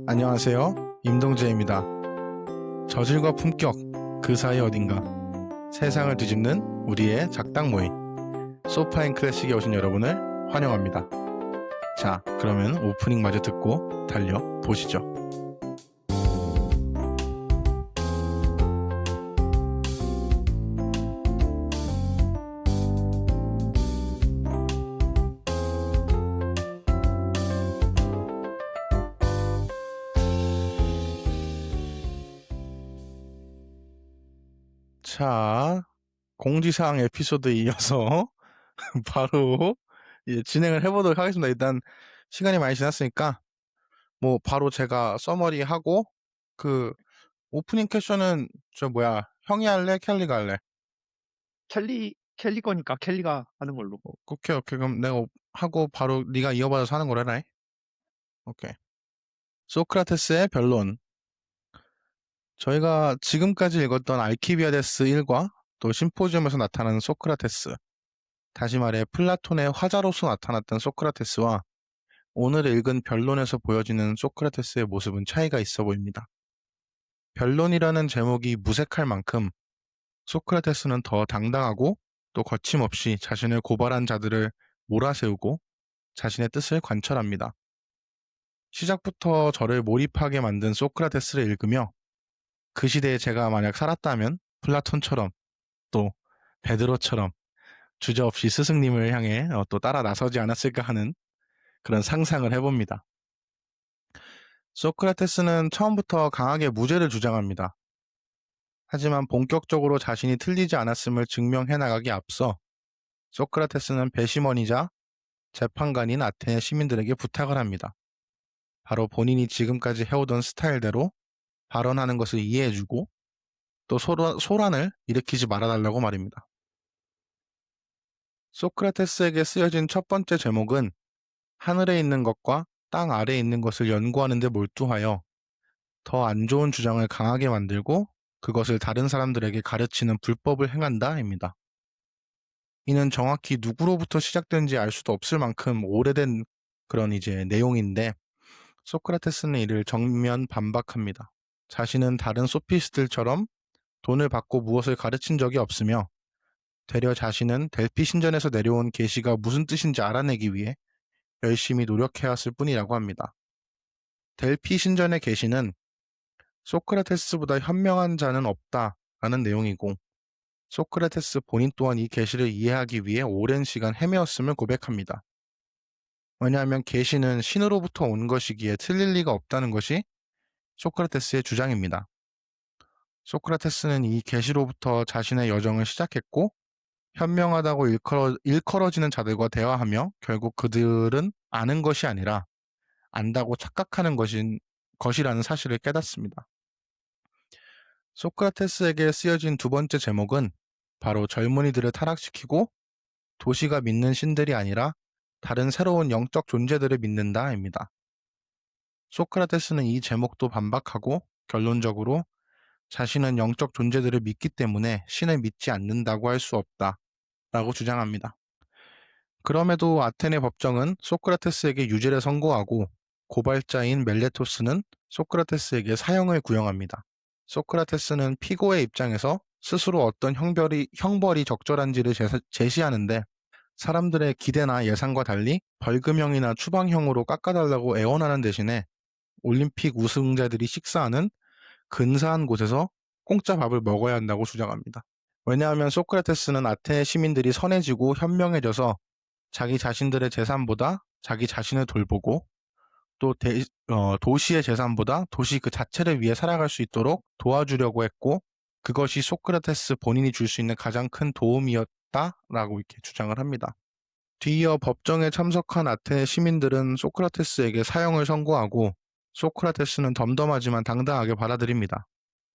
안녕하세요. 임동재입니다. 저질과 품격, 그 사이 어딘가. 세상을 뒤집는 우리의 작당 모임. 소파앤클래식에 오신 여러분을 환영합니다. 자, 그러면 오프닝 마저 듣고 달려보시죠. 자, 공지사항 에피소드에 이어서 바로 진행을 해보도록 하겠습니다. 일단 시간이 많이 지났으니까 뭐 바로 제가 서머리 하고 그 오프닝 퀘션은 형이 할래? 켈리가 할래? 켈리 거니까 켈리가 하는 걸로. 오케이. 그럼 내가 하고 바로 네가 이어받아서 하는 거래라. 오케이. 소크라테스의 변론. 저희가 지금까지 읽었던 알키비아데스 1과 또 심포지움에서 나타나는 소크라테스, 다시 말해 플라톤의 화자로서 나타났던 소크라테스와 오늘 읽은 변론에서 보여지는 소크라테스의 모습은 차이가 있어 보입니다. 변론이라는 제목이 무색할 만큼 소크라테스는 더 당당하고 또 거침없이 자신을 고발한 자들을 몰아세우고 자신의 뜻을 관철합니다. 시작부터 저를 몰입하게 만든 소크라테스를 읽으며 그 시대에 제가 만약 살았다면 플라톤처럼 또 베드로처럼 주저없이 스승님을 향해 또 따라 나서지 않았을까 하는 그런 상상을 해봅니다. 소크라테스는 처음부터 강하게 무죄를 주장합니다. 하지만 본격적으로 자신이 틀리지 않았음을 증명해 나가기 앞서 소크라테스는 배심원이자 재판관인 아테네 시민들에게 부탁을 합니다. 바로 본인이 지금까지 해오던 스타일대로 발언하는 것을 이해해주고 또 소란을 일으키지 말아달라고 말입니다. 소크라테스에게 쓰여진 첫 번째 제목은 하늘에 있는 것과 땅 아래에 있는 것을 연구하는 데 몰두하여 더 안 좋은 주장을 강하게 만들고 그것을 다른 사람들에게 가르치는 불법을 행한다입니다. 이는 정확히 누구로부터 시작된지 알 수도 없을 만큼 오래된 그런 내용인데 소크라테스는 이를 정면 반박합니다. 자신은 다른 소피스트들처럼 돈을 받고 무엇을 가르친 적이 없으며 되려 자신은 델피 신전에서 내려온 계시가 무슨 뜻인지 알아내기 위해 열심히 노력해왔을 뿐이라고 합니다. 델피 신전의 계시는 소크라테스보다 현명한 자는 없다라는 내용이고 소크라테스 본인 또한 이 계시를 이해하기 위해 오랜 시간 헤매었음을 고백합니다. 왜냐하면 계시는 신으로부터 온 것이기에 틀릴 리가 없다는 것이 소크라테스의 주장입니다. 소크라테스는 이 계시로부터 자신의 여정을 시작했고 현명하다고 일컬어지는 자들과 대화하며 결국 그들은 아는 것이 아니라 안다고 착각하는 것이라는 사실을 깨닫습니다. 소크라테스에게 쓰여진 두 번째 제목은 바로 젊은이들을 타락시키고 도시가 믿는 신들이 아니라 다른 새로운 영적 존재들을 믿는다입니다. 소크라테스는 이 제목도 반박하고 결론적으로 자신은 영적 존재들을 믿기 때문에 신을 믿지 않는다고 할 수 없다라고 주장합니다. 그럼에도 아테네 법정은 소크라테스에게 유죄를 선고하고 고발자인 멜레토스는 소크라테스에게 사형을 구형합니다. 소크라테스는 피고의 입장에서 스스로 어떤 형벌이 적절한지를 제시하는데 사람들의 기대나 예상과 달리 벌금형이나 추방형으로 깎아달라고 애원하는 대신에 올림픽 우승자들이 식사하는 근사한 곳에서 공짜 밥을 먹어야 한다고 주장합니다. 왜냐하면 소크라테스는 아테네 시민들이 선해지고 현명해져서 자기 자신들의 재산보다 자기 자신을 돌보고 또 도시의 재산보다 도시 그 자체를 위해 살아갈 수 있도록 도와주려고 했고 그것이 소크라테스 본인이 줄 수 있는 가장 큰 도움이었다라고 이렇게 주장을 합니다. 뒤이어 법정에 참석한 아테네 시민들은 소크라테스에게 사형을 선고하고 소크라테스는 덤덤하지만 당당하게 받아들입니다.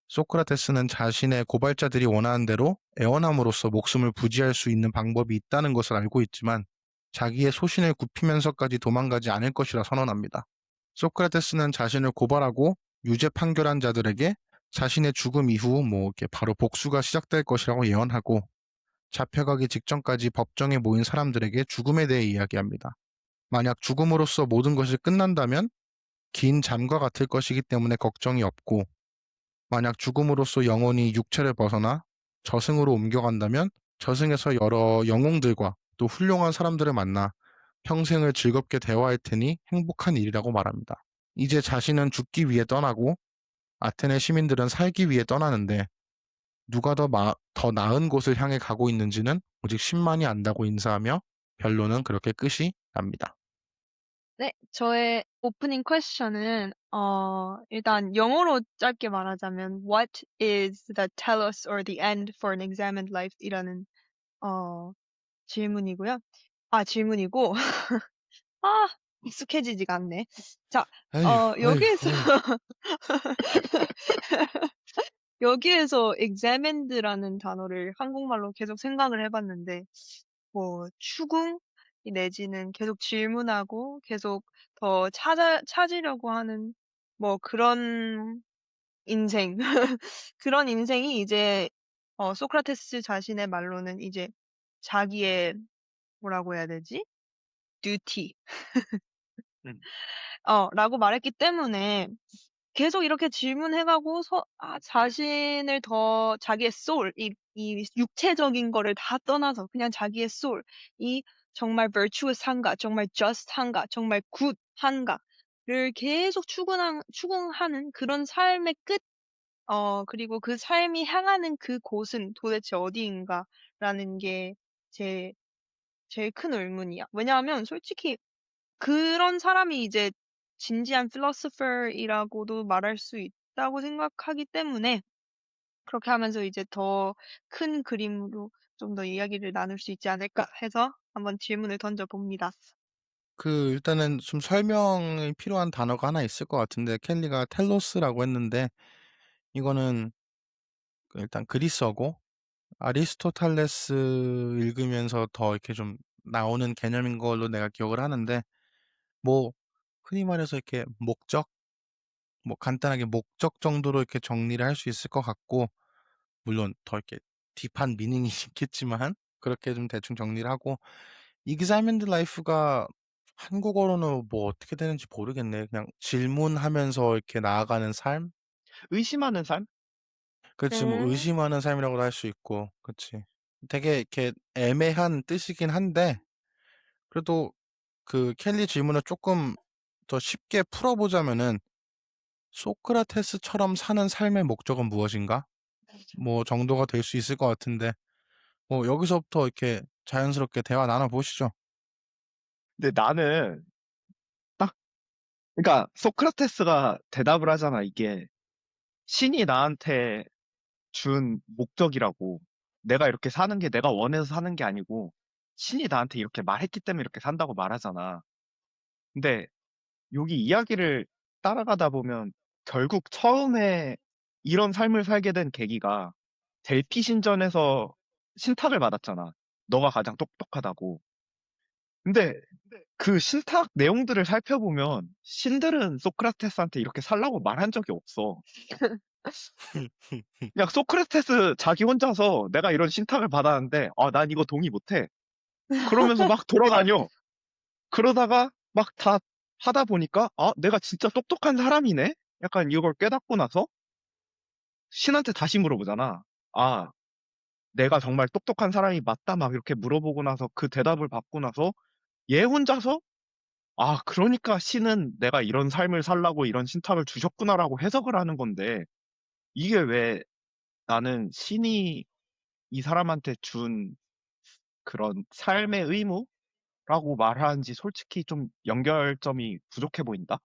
소크라테스는 자신의 고발자들이 원하는 대로 애원함으로써 목숨을 부지할 수 있는 방법이 있다는 것을 알고 있지만 자기의 소신을 굽히면서까지 도망가지 않을 것이라 선언합니다. 소크라테스는 자신을 고발하고 유죄 판결한 자들에게 자신의 죽음 이후 이렇게 바로 복수가 시작될 것이라고 예언하고 잡혀가기 직전까지 법정에 모인 사람들에게 죽음에 대해 이야기합니다. 만약 죽음으로써 모든 것이 끝난다면 긴 잠과 같을 것이기 때문에 걱정이 없고, 만약 죽음으로써 영혼이 육체를 벗어나 저승으로 옮겨간다면 저승에서 여러 영웅들과 또 훌륭한 사람들을 만나 평생을 즐겁게 대화할 테니 행복한 일이라고 말합니다. 이제 자신은 죽기 위해 떠나고 아테네 시민들은 살기 위해 떠나는데 누가 더 나은 곳을 향해 가고 있는지는 오직 신만이 안다고 인사하며 변론은 그렇게 끝이 납니다. 네, 저의 오프닝 퀘스천은 일단 영어로 짧게 말하자면 What is the telos or the end for an examined life? 이라는 질문이고요. 질문이고 익숙해지지가 않네. 자, 에휴, 에휴, 여기에서 에휴. 여기에서 examined라는 단어를 한국말로 계속 생각을 해봤는데 뭐 추궁 내지는 계속 질문하고 계속 더 찾으려고 하는 뭐 그런 인생 그런 인생이 이제 소크라테스 자신의 말로는 이제 자기의 뭐라고 해야 되지? duty 음. 라고 말했기 때문에 계속 이렇게 질문해가고 자신을 더 자기의 soul, 이 육체적인 거를 다 떠나서 그냥 자기의 soul, 이 정말 virtuous 한가, 정말 just 한가, 정말 good 한가를 계속 추궁하는 그런 삶의 끝, 그리고 그 삶이 향하는 그 곳은 도대체 어디인가라는 게 제 제일 큰 의문이야. 왜냐하면 솔직히 그런 사람이 이제 진지한 philosopher이라고도 말할 수 있다고 생각하기 때문에 그렇게 하면서 이제 더 큰 그림으로 좀 더 이야기를 나눌 수 있지 않을까 해서 한번 질문을 던져봅니다. 일단은 좀 설명이 필요한 단어가 하나 있을 것 같은데, 켈리가 텔로스라고 했는데, 이거는 일단 그리스어고, 아리스토텔레스 읽으면서 더 이렇게 좀 나오는 개념인 걸로 내가 기억을 하는데, 뭐, 흔히 말해서 이렇게 목적, 뭐 간단하게 목적 정도로 이렇게 정리를 할 수 있을 것 같고, 물론 더 이렇게 딥한 미닝이 있겠지만, 그렇게 좀 대충 정리를 하고, examined life가 한국어로는 뭐 어떻게 되는지 모르겠네. 그냥 질문하면서 이렇게 나아가는 삶? 의심하는 삶? 그치, 뭐 음, 의심하는 삶이라고도 할 수 있고, 그치. 되게 이렇게 애매한 뜻이긴 한데, 그래도 그 켈리 질문을 조금 더 쉽게 풀어보자면은, 소크라테스처럼 사는 삶의 목적은 무엇인가? 뭐 정도가 될 수 있을 것 같은데, 뭐 여기서부터 이렇게 자연스럽게 대화 나눠보시죠. 근데 나는 딱, 그러니까 소크라테스가 대답을 하잖아. 이게 신이 나한테 준 목적이라고. 내가 이렇게 사는 게 내가 원해서 사는 게 아니고 신이 나한테 이렇게 말했기 때문에 이렇게 산다고 말하잖아. 근데 여기 이야기를 따라가다 보면 결국 처음에 이런 삶을 살게 된 계기가 델피 신전에서 신탁을 받았잖아. 너가 가장 똑똑하다고. 근데 그 신탁 내용들을 살펴보면 신들은 소크라테스한테 이렇게 살라고 말한 적이 없어. 그냥 소크라테스 자기 혼자서 내가 이런 신탁을 받았는데, 난 이거 동의 못해. 그러면서 막 돌아다녀. 그러다가 막 다 하다 보니까, 내가 진짜 똑똑한 사람이네? 약간 이걸 깨닫고 나서 신한테 다시 물어보잖아. 아, 내가 정말 똑똑한 사람이 맞다? 막 이렇게 물어보고 나서 그 대답을 받고 나서 얘 혼자서 그러니까 신은 내가 이런 삶을 살라고 이런 신탁을 주셨구나라고 해석을 하는 건데, 이게 왜 나는 신이 이 사람한테 준 그런 삶의 의무라고 말하는지 솔직히 좀 연결점이 부족해 보인다?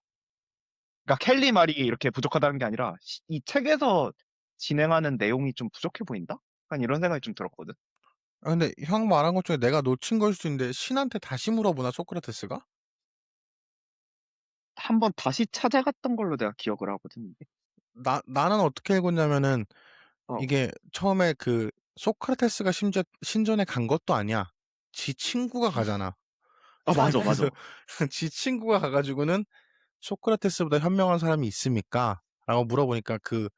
그러니까 켈리 말이 이렇게 부족하다는 게 아니라 이 책에서 진행하는 내용이 좀 부족해 보인다? 약간 이런 생각이 좀 들었거든. 근데 형 말한 것 중에 내가 놓친 걸 수도 있는데, 신한테 다시 물어보나, 소크라테스가? 한번 다시 찾아갔던 걸로 내가 기억을 하거든, 이게. 나는 어떻게 읽었냐면은, 어. 이게 처음에 그 소크라테스가 심지어 신전에 간 것도 아니야. 지 친구가 가잖아. 맞아, 맞아. 그래서 지 친구가 가가지고는 소크라테스보다 현명한 사람이 있습니까? 라고 물어보니까 그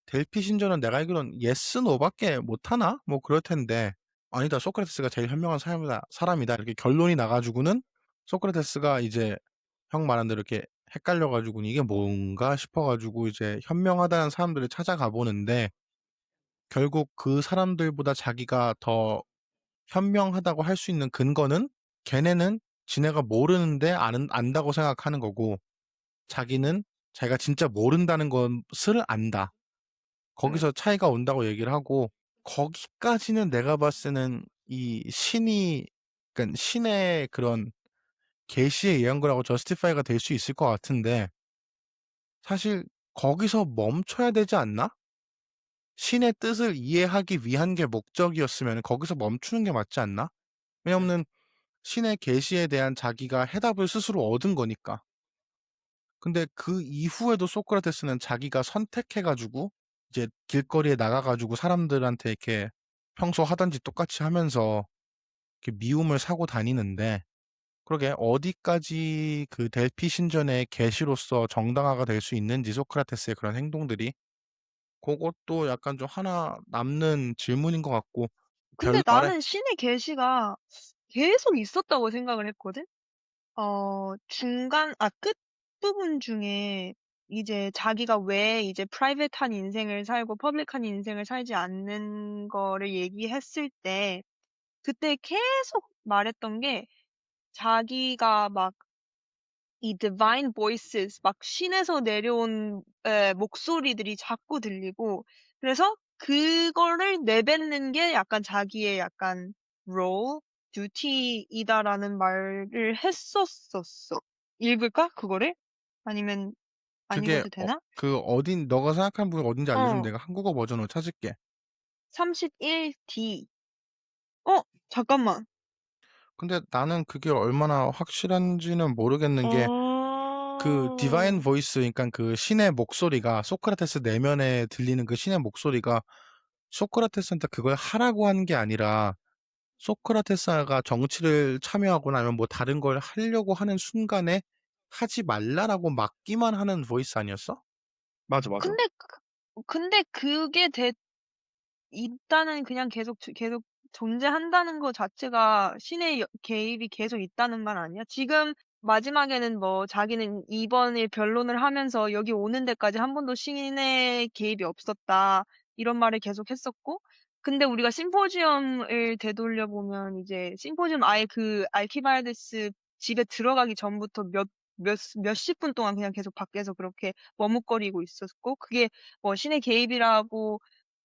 델피 신전은 내가 알기로는 yes, no밖에 못하나? 뭐 그럴 텐데, 아니다, 소크라테스가 제일 현명한 사람이다. 이렇게 결론이 나가지고는 소크라테스가 이제 형 말한 대로 이렇게 헷갈려 가지고 '이게 뭔가?' 싶어 가지고 이제 현명하다는 사람들을 찾아가 보는데 결국 그 사람들보다 자기가 더 현명하다고 할 수 있는 근거는 걔네는 지네가 모르는데 안다고 생각하는 거고 자기는 자기가 진짜 모른다는 것을 안다. 응. 거기서 차이가 온다고 얘기를 하고 거기까지는 내가 봤을 때는 이 신이 그러니까 신의 그런 계시에 의한 거라고 저스티파이가 될 수 있을 것 같은데 사실 거기서 멈춰야 되지 않나? 신의 뜻을 이해하기 위한 게 목적이었으면은 거기서 멈추는 게 맞지 않나? 왜냐면은 신의 계시에 대한 자기가 해답을 스스로 얻은 거니까. 근데 그 이후에도 소크라테스는 자기가 선택해 가지고 이제 길거리에 나가 가지고 사람들한테 이렇게 평소 하던 짓 똑같이 하면서 이렇게 미움을 사고 다니는데 그러게 어디까지 그 델피 신전의 계시로서 정당화가 될 수 있는지 소크라테스의 그런 행동들이 고것도 약간 좀 하나 남는 질문인 것 같고 근데 별말에 나는 신의 계시가 계속 있었다고 생각을 했거든? 끝부분 중에 이제 자기가 왜 이제 프라이빗한 인생을 살고 퍼블릭한 인생을 살지 않는 거를 얘기했을 때, 그때 계속 말했던 게 자기가 막 이 divine voices, 막 신에서 내려온 목소리들이 자꾸 들리고, 그래서 그거를 내뱉는 게 약간 자기의 약간 role, duty이다라는 말을 했었었어. 읽을까? 그거를? 아니면 안 그게 읽어도 되나? 그 어딘 너가 생각하는 부분이 어딘지 알려주면 어, 내가 한국어 버전으로 찾을게. 31D. 잠깐만. 근데 나는 그게 얼마나 확실한지는 모르겠는 게 그 디바인 어, 보이스 그러니까 그 신의 목소리가 소크라테스 내면에 들리는 그 신의 목소리가 소크라테스한테 그걸 하라고 한 게 아니라 소크라테스가 정치를 참여하거나 아니면 뭐 다른 걸 하려고 하는 순간에 하지 말라라고 막기만 하는 보이스 아니었어? 맞아, 맞아. 근데 그게 일단은 그냥 계속 존재한다는 거 자체가 신의 개입이 계속 있다는 말 아니야? 지금 마지막에는 뭐 자기는 이번 일 변론을 하면서 여기 오는 데까지 한 번도 신의 개입이 없었다. 이런 말을 계속 했었고. 근데 우리가 심포지엄을 되돌려 보면 이제 심포지엄 아예 그 알키바이드스 집에 들어가기 전부터 몇십 분 동안 그냥 계속 밖에서 그렇게 머뭇거리고 있었고, 그게 뭐 신의 개입이라고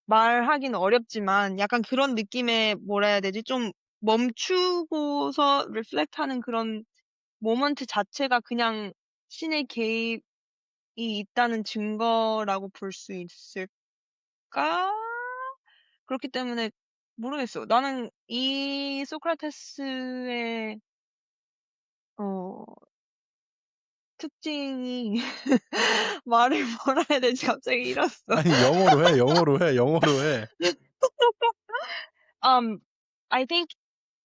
말하기는 어렵지만 약간 그런 느낌의 뭐라 해야 되지? 좀 멈추고서 리플렉트하는 그런 모먼트 자체가 그냥 신의 개입이 있다는 증거라고 볼 수 있을까? 그렇기 때문에 모르겠어. 나는 이 소크라테스의 어, 특징이 말을 뭐라 해야 되지? 갑자기 잃었어. 아니 영어로 해, 영어로 해, 영어로 해. Um, I think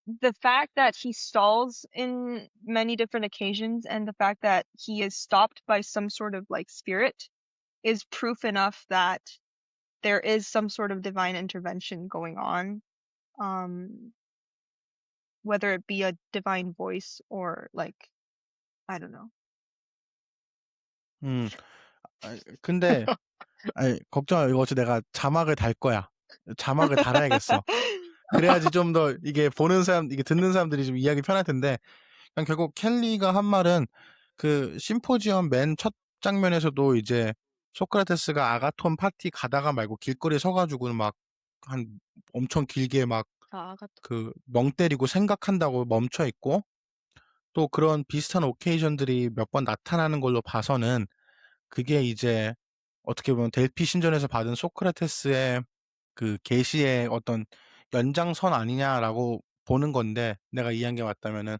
the fact that he stalls in many different occasions and the fact that he is stopped by some sort of like spirit is proof enough that there is some sort of divine intervention going on. Um, whether it be a divine voice or like, I don't know. 음. 근데 걱정 마. 이거 어차피 내가 자막을 달 거야. 자막을 달아야겠어. 그래야지 좀 더 이게 보는 사람 이게 듣는 사람들이 좀 이해하기 편할 텐데 그냥 결국 켈리가 한 말은 그 심포지엄 맨 첫 장면에서도 이제 소크라테스가 아가톤 파티 가다가 말고 길거리에 서 가지고는 막 한 엄청 길게 막 그 멍 때리고 생각한다고 멈춰 있고 또 그런 비슷한 오케이션들이 몇 번 나타나는 걸로 봐서는 그게 이제 어떻게 보면 델피 신전에서 받은 소크라테스의 그 계시의 어떤 연장선 아니냐라고 보는 건데 내가 이해한 게 맞다면은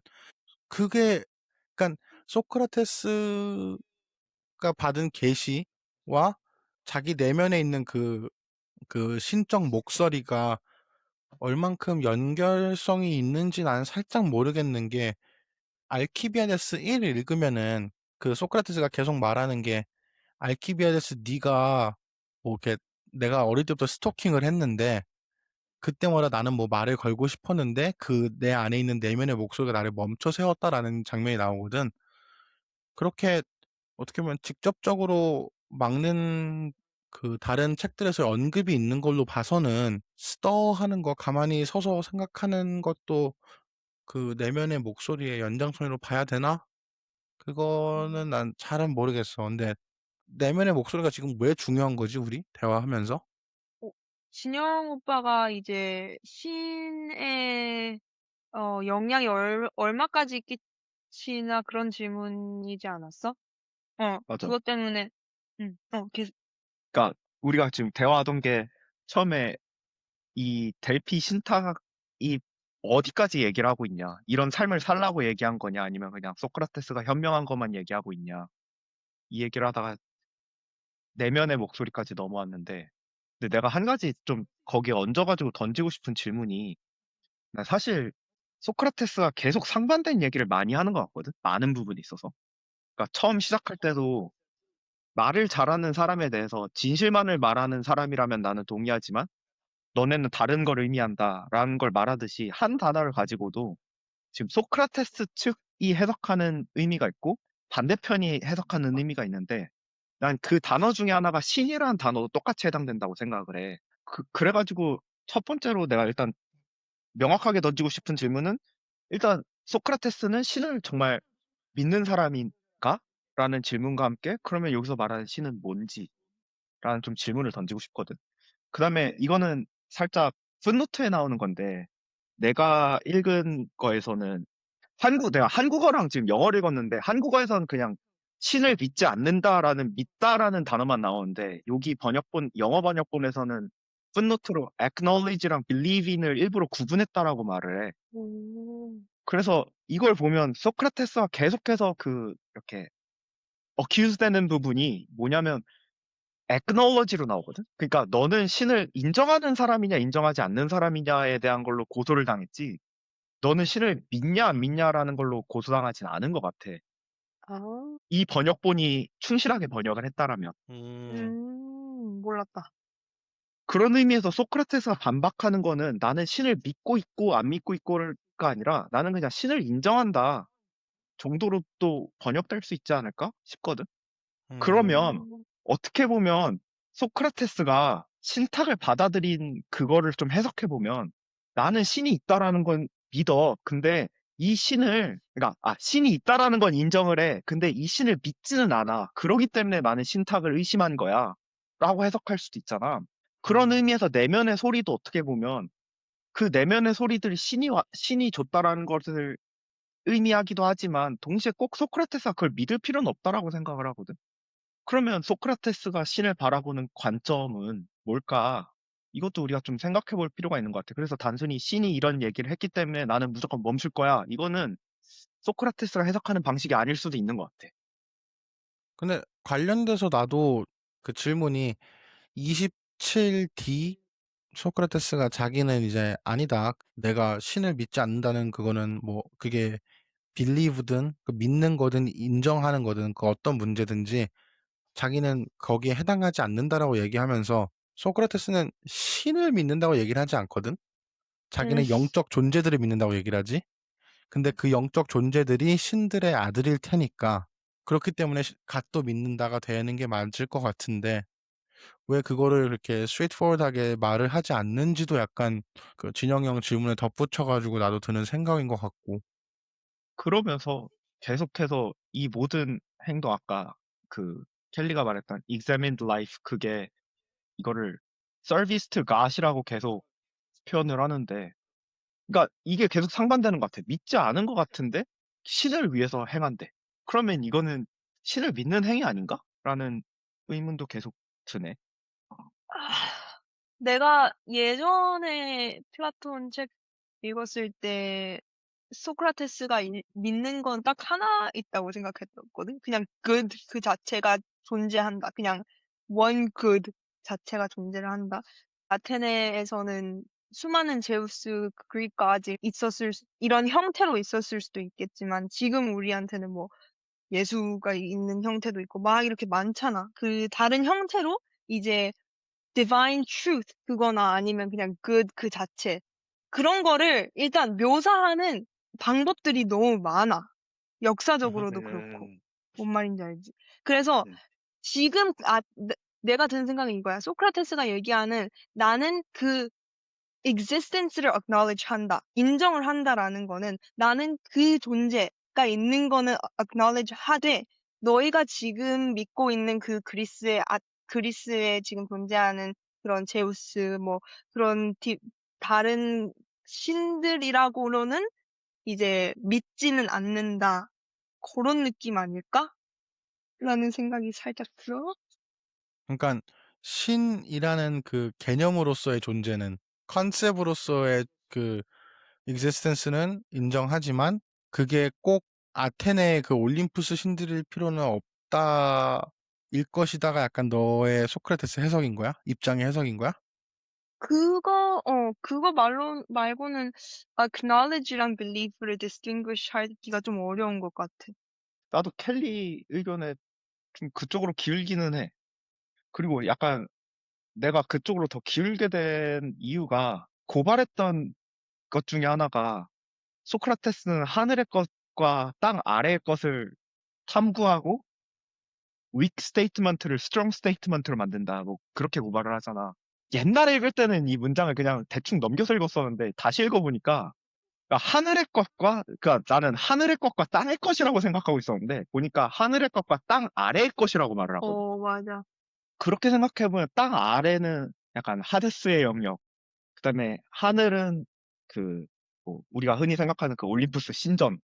그게 그러니까 소크라테스가 받은 계시와 자기 내면에 있는 그 신적 목소리가 얼만큼 연결성이 있는지 나는 살짝 모르겠는 게 알키비아데스 1을 읽으면은 그 소크라테스가 계속 말하는 게 알키비아데스 네가 뭐 이렇게 내가 어릴 때부터 스토킹을 했는데 그때마다 나는 뭐 말을 걸고 싶었는데 그 내 안에 있는 내면의 목소리가 나를 멈춰 세웠다라는 장면이 나오거든. 그렇게 어떻게 보면 직접적으로 막는 그 다른 책들에서 언급이 있는 걸로 봐서는 스터 하는 거 가만히 서서 생각하는 것도 그 내면의 목소리의 연장선으로 봐야 되나? 그거는 난 잘은 모르겠어. 근데 내면의 목소리가 지금 왜 중요한 거지, 우리 대화하면서? 어, 진영 오빠가 이제 신의 영향이 얼마까지 끼치나 그런 질문이지 않았어? 맞아. 그것 때문에, 계속, 그러니까 우리가 지금 대화하던 게 처음에 이 델피 신탁이 어디까지 얘기를 하고 있냐? 이런 삶을 살라고 얘기한 거냐? 아니면 그냥 소크라테스가 현명한 것만 얘기하고 있냐? 이 얘기를 하다가 내면의 목소리까지 넘어왔는데, 근데 내가 한 가지 좀 거기에 얹어가지고 던지고 싶은 질문이, 나 사실 소크라테스가 계속 상반된 얘기를 많이 하는 것 같거든? 많은 부분이 있어서. 그러니까 처음 시작할 때도 말을 잘하는 사람에 대해서 진실만을 말하는 사람이라면 나는 동의하지만, 너네는 다른 걸 의미한다라는 걸 말하듯이 한 단어를 가지고도 지금 소크라테스 측이 해석하는 의미가 있고 반대편이 해석하는 의미가 있는데 난 그 단어 중에 하나가 신이라는 단어도 똑같이 해당된다고 생각을 해. 그래가지고 첫 번째로 내가 일단 명확하게 던지고 싶은 질문은 일단 소크라테스는 신을 정말 믿는 사람인가? 라는 질문과 함께 그러면 여기서 말하는 신은 뭔지? 라는 좀 질문을 던지고 싶거든. 그 다음에 이거는 살짝 풋노트에 나오는 건데 내가 읽은 거에서는 내가 한국어랑 지금 영어를 읽었는데 한국어에서는 그냥 신을 믿지 않는다라는 믿다라는 단어만 나오는데 여기 영어 번역본에서는 풋노트로 acknowledge랑 believe in을 일부러 구분했다라고 말을 해. 오, 그래서 이걸 보면 소크라테스가 계속해서 이렇게 accuse 되는 부분이 뭐냐면 acknowledge로 나오거든? 그러니까 너는 신을 인정하는 사람이냐 인정하지 않는 사람이냐에 대한 걸로 고소를 당했지 너는 신을 믿냐 안 믿냐라는 걸로 고소당하진 않은 것 같아. 아, 이 번역본이 충실하게 번역을 했다라면. 몰랐다. 그런 의미에서 소크라테스가 반박하는 거는 나는 신을 믿고 있고 안 믿고 있고가 아니라 나는 그냥 신을 인정한다 정도로 또 번역될 수 있지 않을까 싶거든. 그러면 음, 어떻게 보면 소크라테스가 신탁을 받아들인 그거를 좀 해석해 보면 나는 신이 있다라는 건 믿어. 근데 이 신을 그러니까 신이 있다라는 건 인정을 해. 근데 이 신을 믿지는 않아. 그러기 때문에 나는 신탁을 의심한 거야. 라고 해석할 수도 있잖아. 그런 의미에서 내면의 소리도 어떻게 보면 그 내면의 소리들이 신이 줬다라는 것을 의미하기도 하지만 동시에 꼭 소크라테스가 그걸 믿을 필요는 없다라고 생각을 하거든. 그러면 소크라테스가 신을 바라보는 관점은 뭘까? 이것도 우리가 좀 생각해 볼 필요가 있는 것 같아. 그래서 단순히 신이 이런 얘기를 했기 때문에 나는 무조건 멈출 거야. 이거는 소크라테스가 해석하는 방식이 아닐 수도 있는 것 같아. 근데 관련돼서 나도 그 질문이 27D 소크라테스가 자기는 이제 아니다. 내가 신을 믿지 않는다는 그거는 뭐 그게 believe든 그 믿는 거든 인정하는 거든 그 어떤 문제든지 자기는 거기에 해당하지 않는다라고 얘기하면서 소크라테스는 신을 믿는다고 얘기를 하지 않거든. 음, 자기는 영적 존재들을 믿는다고 얘기를 하지. 근데 그 영적 존재들이 신들의 아들일 테니까 그렇기 때문에 갓도 믿는다가 되는 게 맞을 것 같은데 왜 그거를 이렇게 스트레이트포워드하게 말을 하지 않는지도 약간 그 진영이 형 질문에 덧붙여 가지고 나도 드는 생각인 것 같고. 그러면서 계속해서 이 모든 행동 아까 그 켈리가 말했던 examined life 그게 이거를 service to God이라고 계속 표현을 하는데 그러니까 이게 계속 상반되는 것 같아. 믿지 않은 것 같은데 신을 위해서 행한대. 그러면 이거는 신을 믿는 행위 아닌가? 라는 의문도 계속 드네. 아, 내가 예전에 플라톤 책 읽었을 때 소크라테스가 믿는 건 딱 하나 있다고 생각했거든. 그냥 good 그 자체가 존재한다. 그냥 one good 자체가 존재를 한다. 아테네에서는 수많은 제우스 그리스 가지 이런 형태로 있었을 수도 있겠지만 지금 우리한테는 뭐 예수가 있는 형태도 있고 막 이렇게 많잖아. 그 다른 형태로 이제 divine truth 그거나 아니면 그냥 good 그 자체 그런 거를 일단 묘사하는 방법들이 너무 많아. 역사적으로도 그렇고. 음, 뭔 말인지 알지? 그래서 음. 지금 내가 드는 생각은 이거야. 소크라테스가 얘기하는 나는 그 existence를 acknowledge 한다. 인정을 한다라는 거는 나는 그 존재가 있는 거는 acknowledge 하되 너희가 지금 믿고 있는 그 그리스에 지금 존재하는 그런 제우스 뭐 그런 다른 신들이라고는 이제 믿지는 않는다. 그런 느낌 아닐까? 라는 생각이 살짝 들어. 그러니까 신이라는 그 개념으로서의 존재는 컨셉으로서의 그 existence는 인정하지만 그게 꼭 아테네의 그 올림푸스 신들일 필요는 없다일 것이다가 약간 너의 소크라테스 해석인 거야? 입장의 해석인 거야? 그거 말고는 acknowledge랑 belief를 distinguish 하기가 좀 어려운 것 같아. 나도 켈리 의견에 좀 그쪽으로 기울기는 해. 그리고 약간 내가 그쪽으로 더 기울게 된 이유가 고발했던 것 중에 하나가 소크라테스는 하늘의 것과 땅 아래의 것을 탐구하고 weak statement를 strong statement로 만든다. 뭐 그렇게 고발을 하잖아. 옛날에 읽을 때는 이 문장을 그냥 대충 넘겨서 읽었었는데 다시 읽어보니까 그러니까 하늘의 것과 그러니까 나는 하늘의 것과 땅의 것이라고 생각하고 있었는데 보니까 하늘의 것과 땅 아래의 것이라고 말을 하거든. 맞아. 그렇게 생각해보면 땅 아래는 약간 하데스의 영역, 그다음에 하늘은 그 뭐 우리가 흔히 생각하는 그 올림푸스 신전,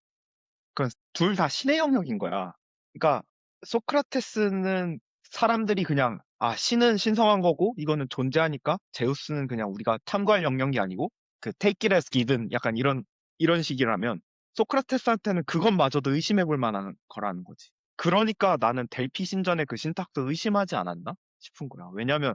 그건 둘 다 신의 영역인 거야. 그러니까 소크라테스는 사람들이 그냥 아 신은 신성한 거고 이거는 존재하니까 제우스는 그냥 우리가 탐구할 영역이 아니고 그 take it as given 약간 이런 식이라면 소크라테스한테는 그것마저도 의심해 볼 만한 거라는 거지. 그러니까 나는 델피 신전의 그 신탁도 의심하지 않았나 싶은 거야. 왜냐면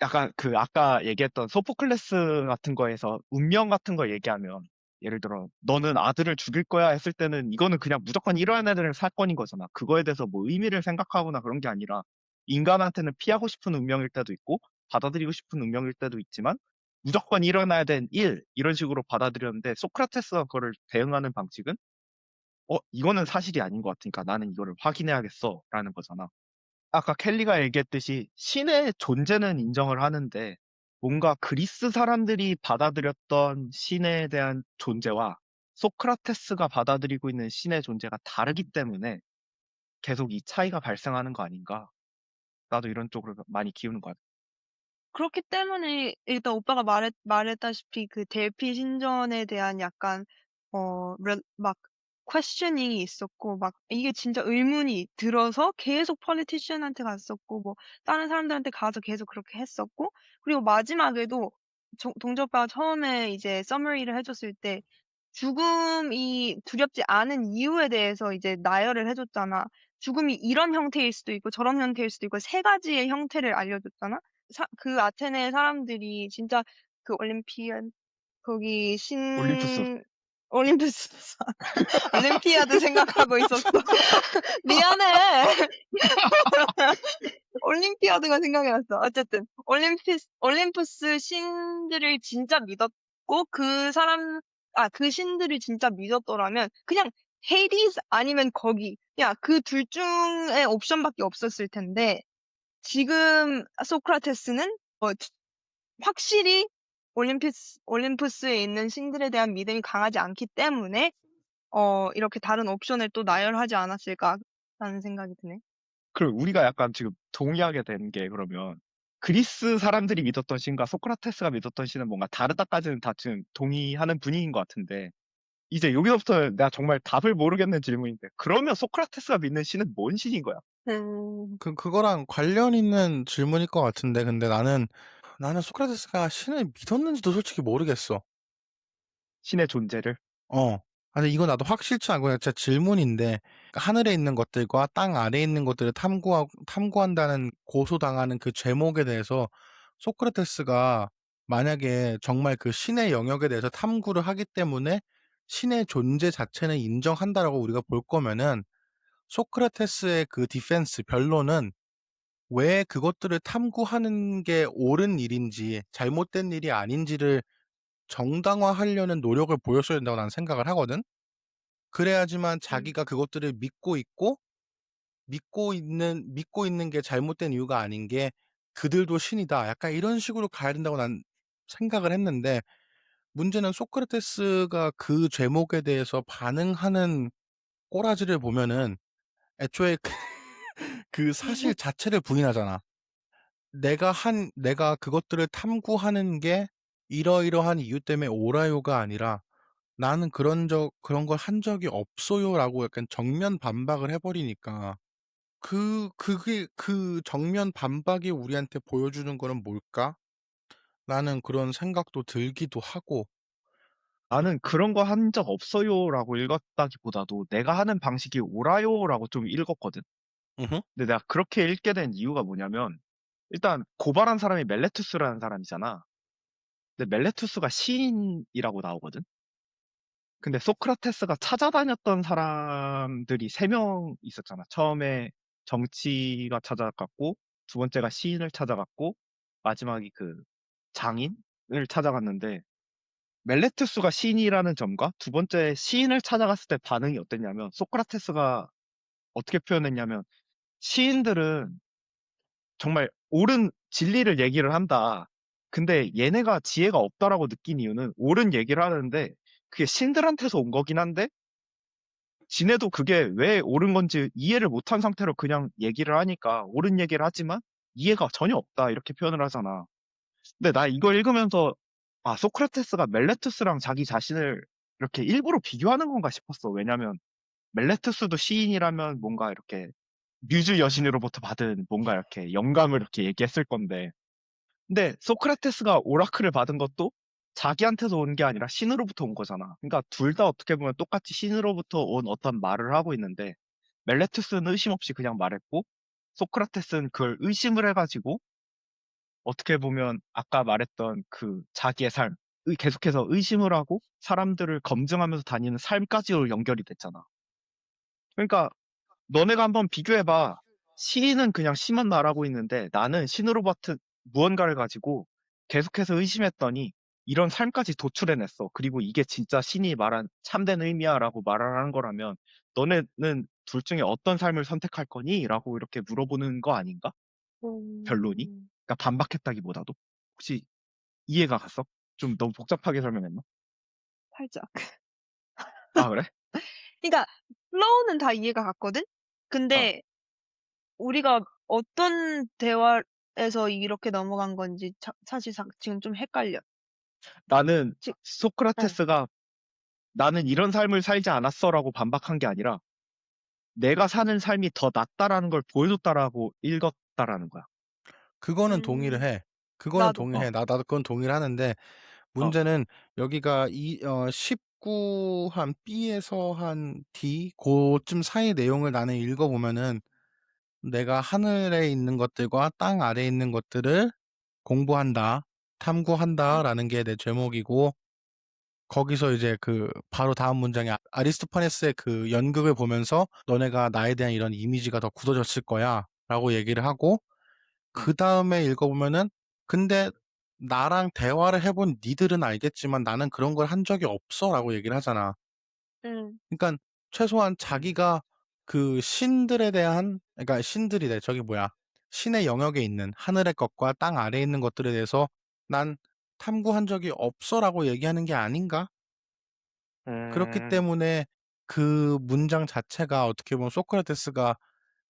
약간 그 아까 얘기했던 소포클레스 같은 거에서 운명 같은 거 얘기하면 예를 들어 너는 아들을 죽일 거야 했을 때는 이거는 그냥 무조건 일어나야 되는 사건인 거잖아. 그거에 대해서 뭐 의미를 생각하거나 그런 게 아니라 인간한테는 피하고 싶은 운명일 때도 있고 받아들이고 싶은 운명일 때도 있지만 무조건 일어나야 된 일 이런 식으로 받아들였는데 소크라테스가 그거를 대응하는 방식은 이거는 사실이 아닌 것 같으니까 나는 이거를 확인해야겠어 라는 거잖아. 아까 켈리가 얘기했듯이 신의 존재는 인정을 하는데 뭔가 그리스 사람들이 받아들였던 신에 대한 존재와 소크라테스가 받아들이고 있는 신의 존재가 다르기 때문에 계속 이 차이가 발생하는 거 아닌가? 나도 이런 쪽으로 많이 기우는 것 같아. 그렇기 때문에 일단 오빠가 말했다시피 그 델피 신전에 대한 약간 막 questioning이 있었고 막 이게 진짜 의문이 들어서 계속 politician한테 갔었고 뭐 다른 사람들한테 가서 계속 그렇게 했었고 그리고 마지막에도 동재 오빠가 처음에 이제 summary를 해줬을 때 죽음이 두렵지 않은 이유에 대해서 이제 나열을 해줬잖아. 죽음이 이런 형태일 수도 있고 저런 형태일 수도 있고 세 가지의 형태를 알려줬잖아. 그 아테네 사람들이 진짜 그 올림피안 거기 올림푸스. 올림푸스 올림피아드 생각하고 있었어. 미안해. 올림피아드가 생각이 났어. 어쨌든 올림푸스 신들을 진짜 믿었고 그 신들을 진짜 믿었더라면 그냥 헤이디스 아니면 거기 야 그 둘 중에 옵션밖에 없었을 텐데 지금 소크라테스는 확실히 올림푸스에 있는 신들에 대한 믿음이 강하지 않기 때문에 이렇게 다른 옵션을 또 나열하지 않았을까라는 생각이 드네. 그럼 우리가 약간 지금 동의하게 된 게 그러면 그리스 사람들이 믿었던 신과 소크라테스가 믿었던 신은 뭔가 다르다까지는 다 지금 동의하는 분위기인 것 같은데 이제 여기서부터 내가 정말 답을 모르겠는 질문인데 그러면 소크라테스가 믿는 신은 뭔 신인 거야? 그거랑 관련 있는 질문일 것 같은데, 근데 나는 소크라테스가 신을 믿었는지도 솔직히 모르겠어. 신의 존재를? 아니, 이거 나도 확실치 않고 그냥 진짜 질문인데, 하늘에 있는 것들과 땅 아래에 있는 것들을 탐구한다는 고소당하는 그 제목에 대해서 소크라테스가 만약에 정말 그 신의 영역에 대해서 탐구를 하기 때문에 신의 존재 자체는 인정한다라고 우리가 볼 거면은 소크라테스의 그 디펜스 변론은 왜 그것들을 탐구하는 게 옳은 일인지 잘못된 일이 아닌지를 정당화하려는 노력을 보였어야 된다고 나는 생각을 하거든. 그래야지만 음. 자기가 그것들을 믿고 있고 믿고 있는 게 잘못된 이유가 아닌 게 '그들도 신이다.' 약간 이런 식으로 가야 된다고 난 생각을 했는데 문제는 소크라테스가 그 제목에 대해서 반응하는 꼬라지를 보면은 애초에 그 사실 자체를 부인하잖아. 내가 그것들을 탐구하는 게 이러이러한 이유 때문에 옳아요가 아니라 "나는 그런 걸 한 적이 없어요."라고 약간 정면 반박을 해 버리니까 그 정면 반박이 우리한테 보여주는 거는 뭘까? 라는 그런 생각도 들기도 하고. 나는 그런 거 한 적 없어요라고 읽었다기보다도 내가 하는 방식이 옳아요라고 좀 읽었거든. 음흠. 근데 내가 그렇게 읽게 된 이유가 뭐냐면 일단 고발한 사람이 멜레투스라는 사람이잖아. 근데 멜레투스가 시인이라고 나오거든. 근데 소크라테스가 찾아다녔던 사람들이 세 명 있었잖아. 처음에 정치가 찾아갔고, 두 번째가 시인을 찾아갔고, 마지막이 그 장인을 찾아갔는데, 멜레투스가 시인이라는 점과 두 번째 시인을 찾아갔을 때 반응이 어땠냐면, 소크라테스가 어떻게 표현했냐면, 시인들은 정말 옳은 진리를 얘기를 한다. 근데 얘네가 지혜가 없다라고 느낀 이유는 옳은 얘기를 하는데, 그게 신들한테서 온 거긴 한데, 지네도 그게 왜 옳은 건지 이해를 못한 상태로 그냥 얘기를 하니까 옳은 얘기를 하지만 이해가 전혀 없다 이렇게 표현을 하잖아. 근데 나 이거 읽으면서 아 소크라테스가 멜레투스랑 자기 자신을 이렇게 일부러 비교하는 건가 싶었어. 왜냐면 멜레투스도 시인이라면 뭔가 이렇게 뮤즈 여신으로부터 받은 뭔가 이렇게 영감을 이렇게 얘기했을 건데 근데 소크라테스가 오라클을 받은 것도 자기한테서 온 게 아니라 신으로부터 온 거잖아. 그러니까 둘 다 어떻게 보면 똑같이 신으로부터 온 어떤 말을 하고 있는데 멜레투스는 의심 없이 그냥 말했고 소크라테스는 그걸 의심을 해가지고 어떻게 보면 아까 말했던 그 자기의 삶, 계속해서 의심을 하고 사람들을 검증하면서 다니는 삶까지로 연결이 됐잖아. 그러니까 너네가 한번 비교해봐. 시인은 그냥 시만 말하고 있는데 나는 신으로부터 무언가를 가지고 계속해서 의심했더니 이런 삶까지 도출해냈어. 그리고 이게 진짜 신이 말한 참된 의미야라고 말을 하는 거라면 너네는 둘 중에 어떤 삶을 선택할 거니? 라고 이렇게 물어보는 거 아닌가? 결론이? 음, 그러니까 반박했다기보다도. 혹시 이해가 갔어? 좀 너무 복잡하게 설명했나? 살짝. 아, 그래? 그러니까 플로우는 다 이해가 갔거든? 어. 근데 우리가 어떤 대화에서 이렇게 넘어간 건지 사실 지금 좀 헷갈려. 나는 지, 응. 소크라테스가 나는 이런 삶을 살지 않았어라고 반박한 게 아니라 내가 사는 삶이 더 낫다라는 걸 보여줬다라고 읽었다라는 거야. 그거는 동의를 음, 해. 그거는 나도. 동의해. 어, 나도 그건 동의를 하는데 어. 문제는 여기가 19 한 B에서 한 D 고쯤 사이 내용을 나는 읽어 보면은 "내가 하늘에 있는 것들과 땅 아래에 있는 것들을 공부한다. 응, 탐구한다."라는 게 내 제목이고 거기서 이제 그 바로 다음 문장에 아리스토파네스의 그 연극을 보면서 "너네가 나에 대한 이런 이미지가 더 굳어졌을 거야."라고 얘기를 하고 응. 그다음에 읽어 보면은 "근데 나랑 대화를 해본 니들은 알겠지만 나는 그런 걸 한 적이 없어."라고 얘기를 하잖아. 응, 그러니깐 최소한 음. 자기가 그 신들에 대한 그러니까 신들이래. 저기 뭐야. 신의 영역에 있는 하늘의 것과 땅 아래에 있는 것들에 대해서 "난 탐구한 적이 없어."라고 얘기하는 게 아닌가? 그렇기 음. 때문에 그 문장 자체가 어떻게 보면 소크라테스가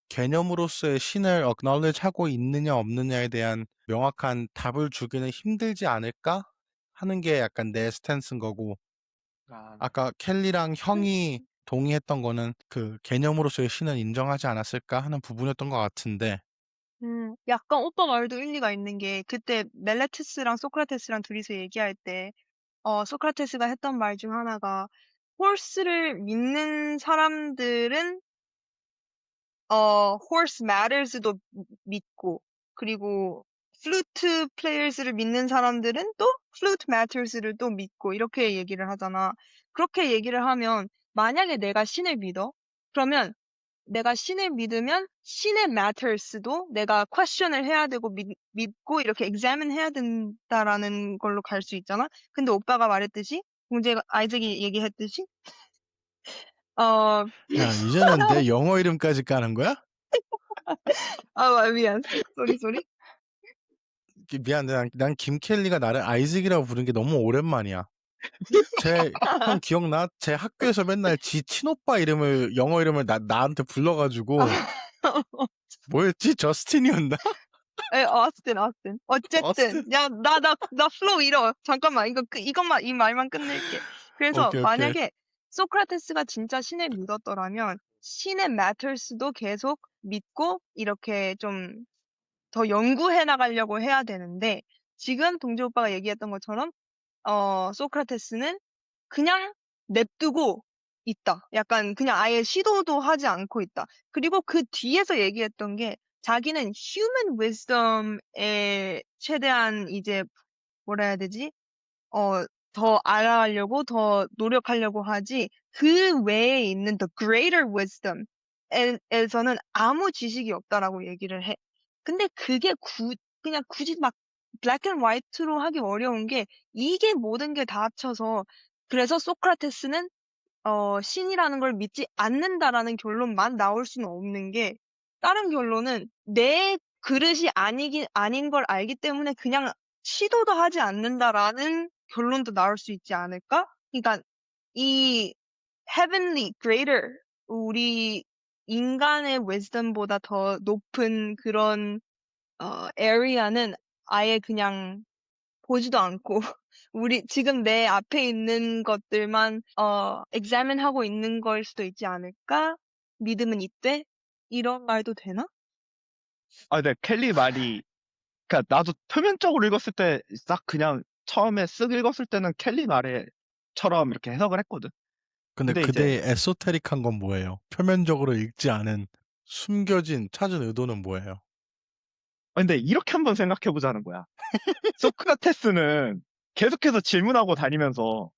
개념으로서의 신을 acknowledge 하고 있느냐 없느냐에 대한 명확한 답을 주기는 힘들지 않을까 하는 게 약간 내 스탠스인 거고 아, 아까 켈리랑 응, 형이 동의했던 거는 그 개념으로서의 신은 인정하지 않았을까 하는 부분이었던 것 같은데. 약간 오빠 말도 일리가 있는 게 그때 멜레투스랑 소크라테스랑 둘이서 얘기할 때 소크라테스가 했던 말 중 하나가 홀스를 믿는 사람들은 horse matters도 믿고 그리고 플루트 플레이어스를 믿는 사람들은 또 flute matters를 또 믿고 이렇게 얘기를 하잖아. 그렇게 얘기를 하면 만약에 내가 신을 믿어? 그러면 내가 신을 믿으면 신의 matters도 내가 question을 해야 되고 믿고 이렇게 examine 해야 된다라는 걸로 갈 수 있잖아. 근데 오빠가 말했듯이 공제가 아이작이 얘기했듯이 어 야, 이제는 내 영어 이름까지 까는 거야? 미안. 쏘리. 미안해. 난 김켈리가 나를 아이직이라고 부른 게 너무 오랜만이야. 형 기억나? 제 학교에서 맨날 지 친오빠 이름을, 영어 이름을 나한테 불러가지고, 뭐였지? 저스틴이었나? 어스틴. 어쨌든, 어스틴. 야, 나 플로우 잃어. 잠깐만, 이것만, 이 말만 끝낼게. 그래서 오케이. 만약에 소크라테스가 진짜 신을 믿었더라면, 신의 매터스도 계속 믿고, 이렇게 좀 더 연구해 나가려고 해야 되는데, 지금 동재 오빠가 얘기했던 것처럼, 소크라테스는 그냥 냅두고 있다. 약간 그냥 아예 시도도 하지 않고 있다. 그리고 그 뒤에서 얘기했던 게 자기는 human wisdom에 최대한 이제 뭐라 해야 되지? 더 알아가려고 더 노력하려고 하지 그 외에 있는 the greater wisdom 에서는 아무 지식이 없다라고 얘기를 해. 근데 그게 그냥 굳이 막 black and white로 하기 어려운 게 이게 모든 게 다 합쳐서 그래서 소크라테스는 신이라는 걸 믿지 않는다라는 결론만 나올 수는 없는 게 다른 결론은 내 그릇이 아닌 걸 알기 때문에 그냥 시도도 하지 않는다라는 결론도 나올 수 있지 않을까? 그러니까 이 heavenly, greater, 우리 인간의 wisdom보다 더 높은 그런 area는 아예 그냥 보지도 않고 우리 지금 내 앞에 있는 것들만 examine 하고 있는 걸 수도 있지 않을까? 믿음은 이때? 이런 말도 되나? 근데 켈리 말이, 그니까 나도 표면적으로 읽었을 때, 딱 그냥 처음에 쓱 읽었을 때는 켈리 말에처럼 이렇게 해석을 했거든. 근데 근데 이제, 그대의 에소테릭한 건 뭐예요? 표면적으로 읽지 않은 찾은 의도는 뭐예요? 근데 이렇게 한번 생각해 보자는 거야. 소크라테스는 계속해서 질문하고 다니면서,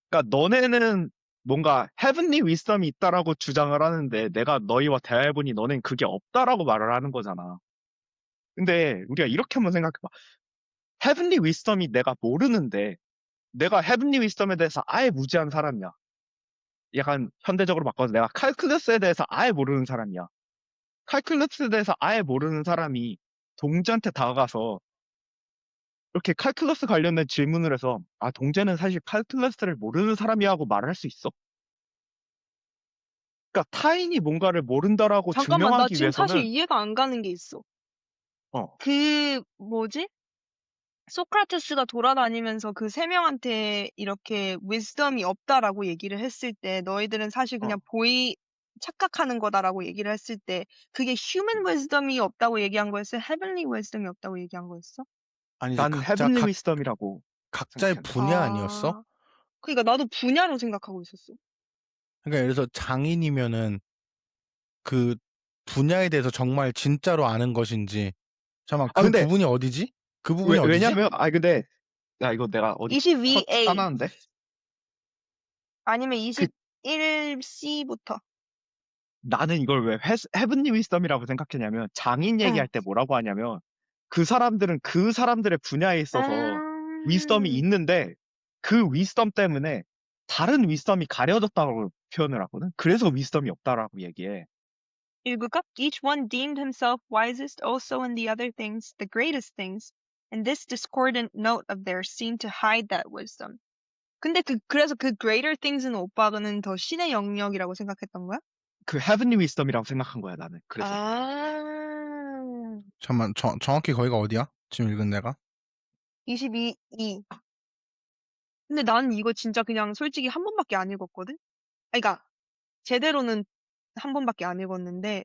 그러니까 너네는 뭔가 heavenly wisdom이 있다라고 주장을 하는데 내가 너희와 대화해보니 너넨 그게 없다라고 말을 하는 거잖아. 근데 우리가 이렇게 한번 생각해봐. heavenly wisdom이 내가 모르는데 내가 heavenly wisdom에 대해서 아예 무지한 사람이야. 약간 현대적으로 바꿔서 내가 칼큘러스에 대해서 아예 모르는 사람이야. 칼큘러스에 대해서 아예 모르는 사람이 동지한테 다가가서 이렇게 칼큘러스 관련된 질문을 해서 동재는 사실 칼큘러스를 모르는 사람이야 하고 말을 할 수 있어? 그러니까 타인이 뭔가를 모른다라고 잠깐만, 나 증명하기 지금 사실 위해서는 이해가 안 가는 게 있어. 어, 뭐지? 소크라테스가 돌아다니면서 그 세 명한테 이렇게 wisdom이 없다라고 얘기를 했을 때 너희들은 사실 그냥 어. 착각하는 거다라고 얘기를 했을 때 그게 human wisdom이 없다고 얘기한 거였어? heavenly wisdom이 없다고 얘기한 거였어? 아니지, 나는 heavenly wisdom이라고 각자의 생각했는데. 분야 아니었어? 그러니까 나도 분야로 생각하고 있었어. 그러니까 예를 들어서 장인이면은 그 분야에 대해서 정말 진짜로 아는 것인지. 잠깐만, 그 근데 부분이 어디지? 그 부분이 어디지? 왜냐면 근데 야 이거 내가 어디 22A 따놨는데 아니면 그 21C부터. 나는 이걸 왜 heavenly wisdom이라고 생각했냐면 장인 얘기할 때 뭐라고 하냐면 그 사람들은 그 사람들의 분야에 있어서 wisdom이 있는데 그 wisdom 때문에 다른 wisdom이 가려졌다고 표현을 하거든. 그래서 wisdom이 없다라고 얘기해. 읽을까? Each one deemed himself wisest also in the other things, the greatest things, and this discordant note of theirs seemed to hide that wisdom. 근데 그래서 그 greater things는 오빠는 더 신의 영역이라고 생각했던 거야? 그 heavenly wisdom이라고 생각한 거야 나는. 그래서 잠깐만, 정확히 거기가 어디야? 지금 읽은 내가? 22E. 근데 나는 이거 진짜 그냥 솔직히 한 번밖에 안 읽었거든? 그러니까 제대로는 한 번밖에 안 읽었는데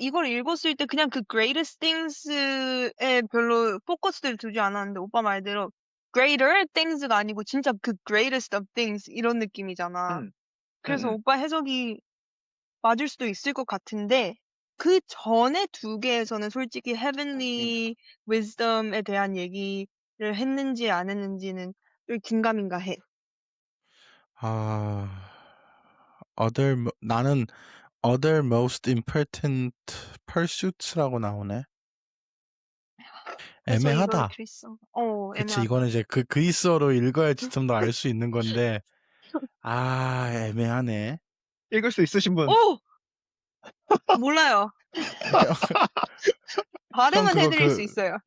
이걸 읽었을 때 그냥 그 greatest things에 별로 포커스를 두지 않았는데 오빠 말대로 greater things가 아니고 진짜 그 greatest of things 이런 느낌이잖아. 그래서 오빠 해석이 맞을 수도 있을 것 같은데 그 전에 두 개에서는 솔직히 heavenly wisdom에 대한 얘기를 했는지 안 했는지는 좀 긴가민가 해. 나는 other most important pursuits라고 나오네. 그래서 이거 애매하다. 그리스어. 그치, 애매하다. 이거는 이제 그 그리스어로 읽어야지 좀 더 알 수 있는 건데, 애매하네. 읽을 수 있으신 분 오! 몰라요. 형 발음은 그거 해드릴 수 있어요.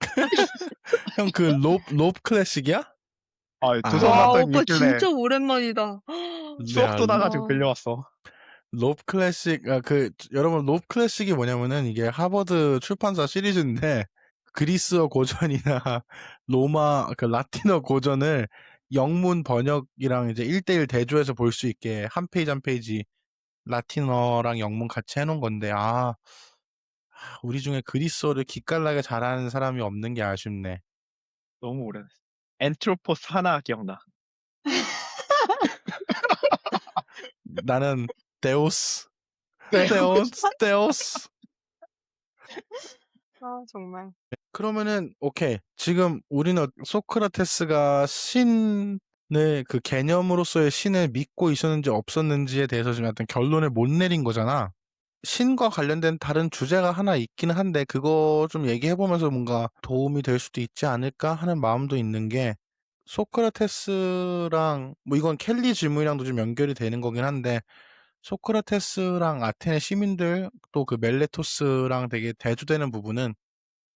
형 그 롭 클래식이야? 아, 아, 와, 조선만 딱 오빠 있길래 진짜 오랜만이다. 내가 수업 돋아가지고 와, 끌려왔어. 롭 클래식, 여러분, 롭 클래식이 뭐냐면은 이게 하버드 출판사 시리즈인데, 그리스어 고전이나 로마, 라틴어 고전을 영문 번역이랑 이제 1대1 대조해서 볼 수 있게 한 페이지 한 페이지 라틴어랑 영문 같이 해놓은 건데, 우리 중에 그리스어를 기깔나게 잘하는 사람이 없는 게 아쉽네. 너무 오래됐어. 엔트로포스 하나 기억나. 나는 데우스, 네. 데우스. 아, 정말. 그러면은 오케이. 지금 우리는 소크라테스가 신을 그 개념으로서의 신을 믿고 있었는지 없었는지에 대해서 지금 어떤 결론을 못 내린 거잖아. 신과 관련된 다른 주제가 하나 있기는 한데 그거 좀 얘기해보면서 뭔가 도움이 될 수도 있지 않을까 하는 마음도 있는 게 소크라테스랑 뭐 이건 켈리 질문이랑도 좀 연결이 되는 거긴 한데 소크라테스랑 아테네 시민들 또 그 멜레토스랑 되게 대조되는 부분은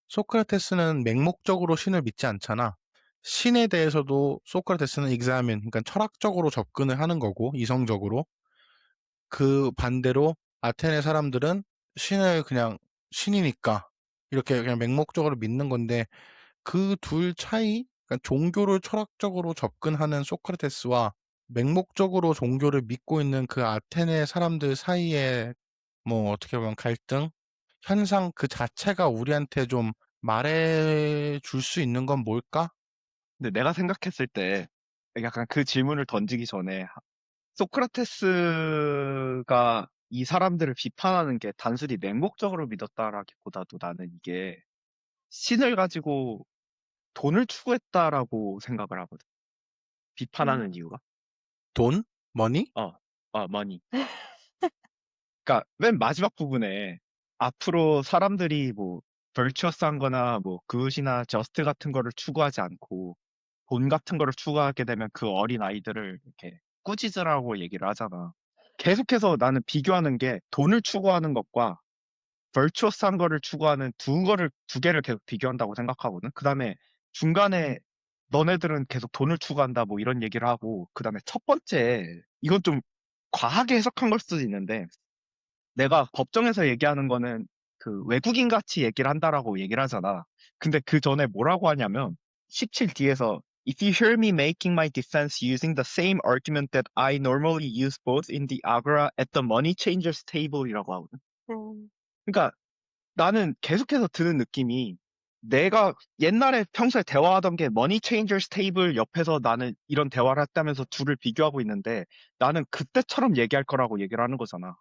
소크라테스는 맹목적으로 신을 믿지 않잖아. 신에 대해서도 소크라테스는 examine, 그러니까 철학적으로 접근을 하는 거고, 이성적으로. 그 반대로 아테네 사람들은 신을 그냥 신이니까 이렇게 그냥 맹목적으로 믿는 건데 그 둘 차이, 그러니까 종교를 철학적으로 접근하는 소크라테스와 맹목적으로 종교를 믿고 있는 그 아테네 사람들 사이에 뭐 어떻게 보면 갈등? 현상 그 자체가 우리한테 좀 말해 줄 수 있는 건 뭘까? 근데 내가 생각했을 때 약간 그 질문을 던지기 전에 소크라테스가 이 사람들을 비판하는 게 단순히 맹목적으로 믿었다라기보다도 나는 이게 신을 가지고 돈을 추구했다라고 생각을 하거든. 비판하는 음, 이유가. 돈? 머니? 어, 머니. 그러니까 맨 마지막 부분에 앞으로 사람들이 뭐 벌추어스한 거나 뭐 굿이나 저스트 같은 거를 추구하지 않고 돈 같은 거를 추구하게 되면 그 어린 아이들을 이렇게 꾸짖으라고 얘기를 하잖아. 계속해서 나는 비교하는 게 돈을 추구하는 것과 벌추어스한 거를 추구하는 두 개를 계속 비교한다고 생각하거든. 그 다음에 중간에 너네들은 계속 돈을 추구한다 뭐 이런 얘기를 하고, 그 다음에 첫 번째, 이건 좀 과하게 해석한 걸 수도 있는데, 내가 법정에서 얘기하는 거는 그 외국인 같이 얘기를 한다라고 얘기를 하잖아. 근데 그 전에 뭐라고 하냐면 17D에서 If you hear me making my defense using the same argument that I normally use both in the Agora at the money changers table이라고 하거든. 음, 그러니까 나는 계속해서 드는 느낌이 내가 옛날에 평소에 대화하던 게 머니 체인저스 테이블 옆에서 나는 이런 대화를 했다면서 둘을 비교하고 있는데 나는 그때처럼 얘기할 거라고 얘기를 하는 거잖아.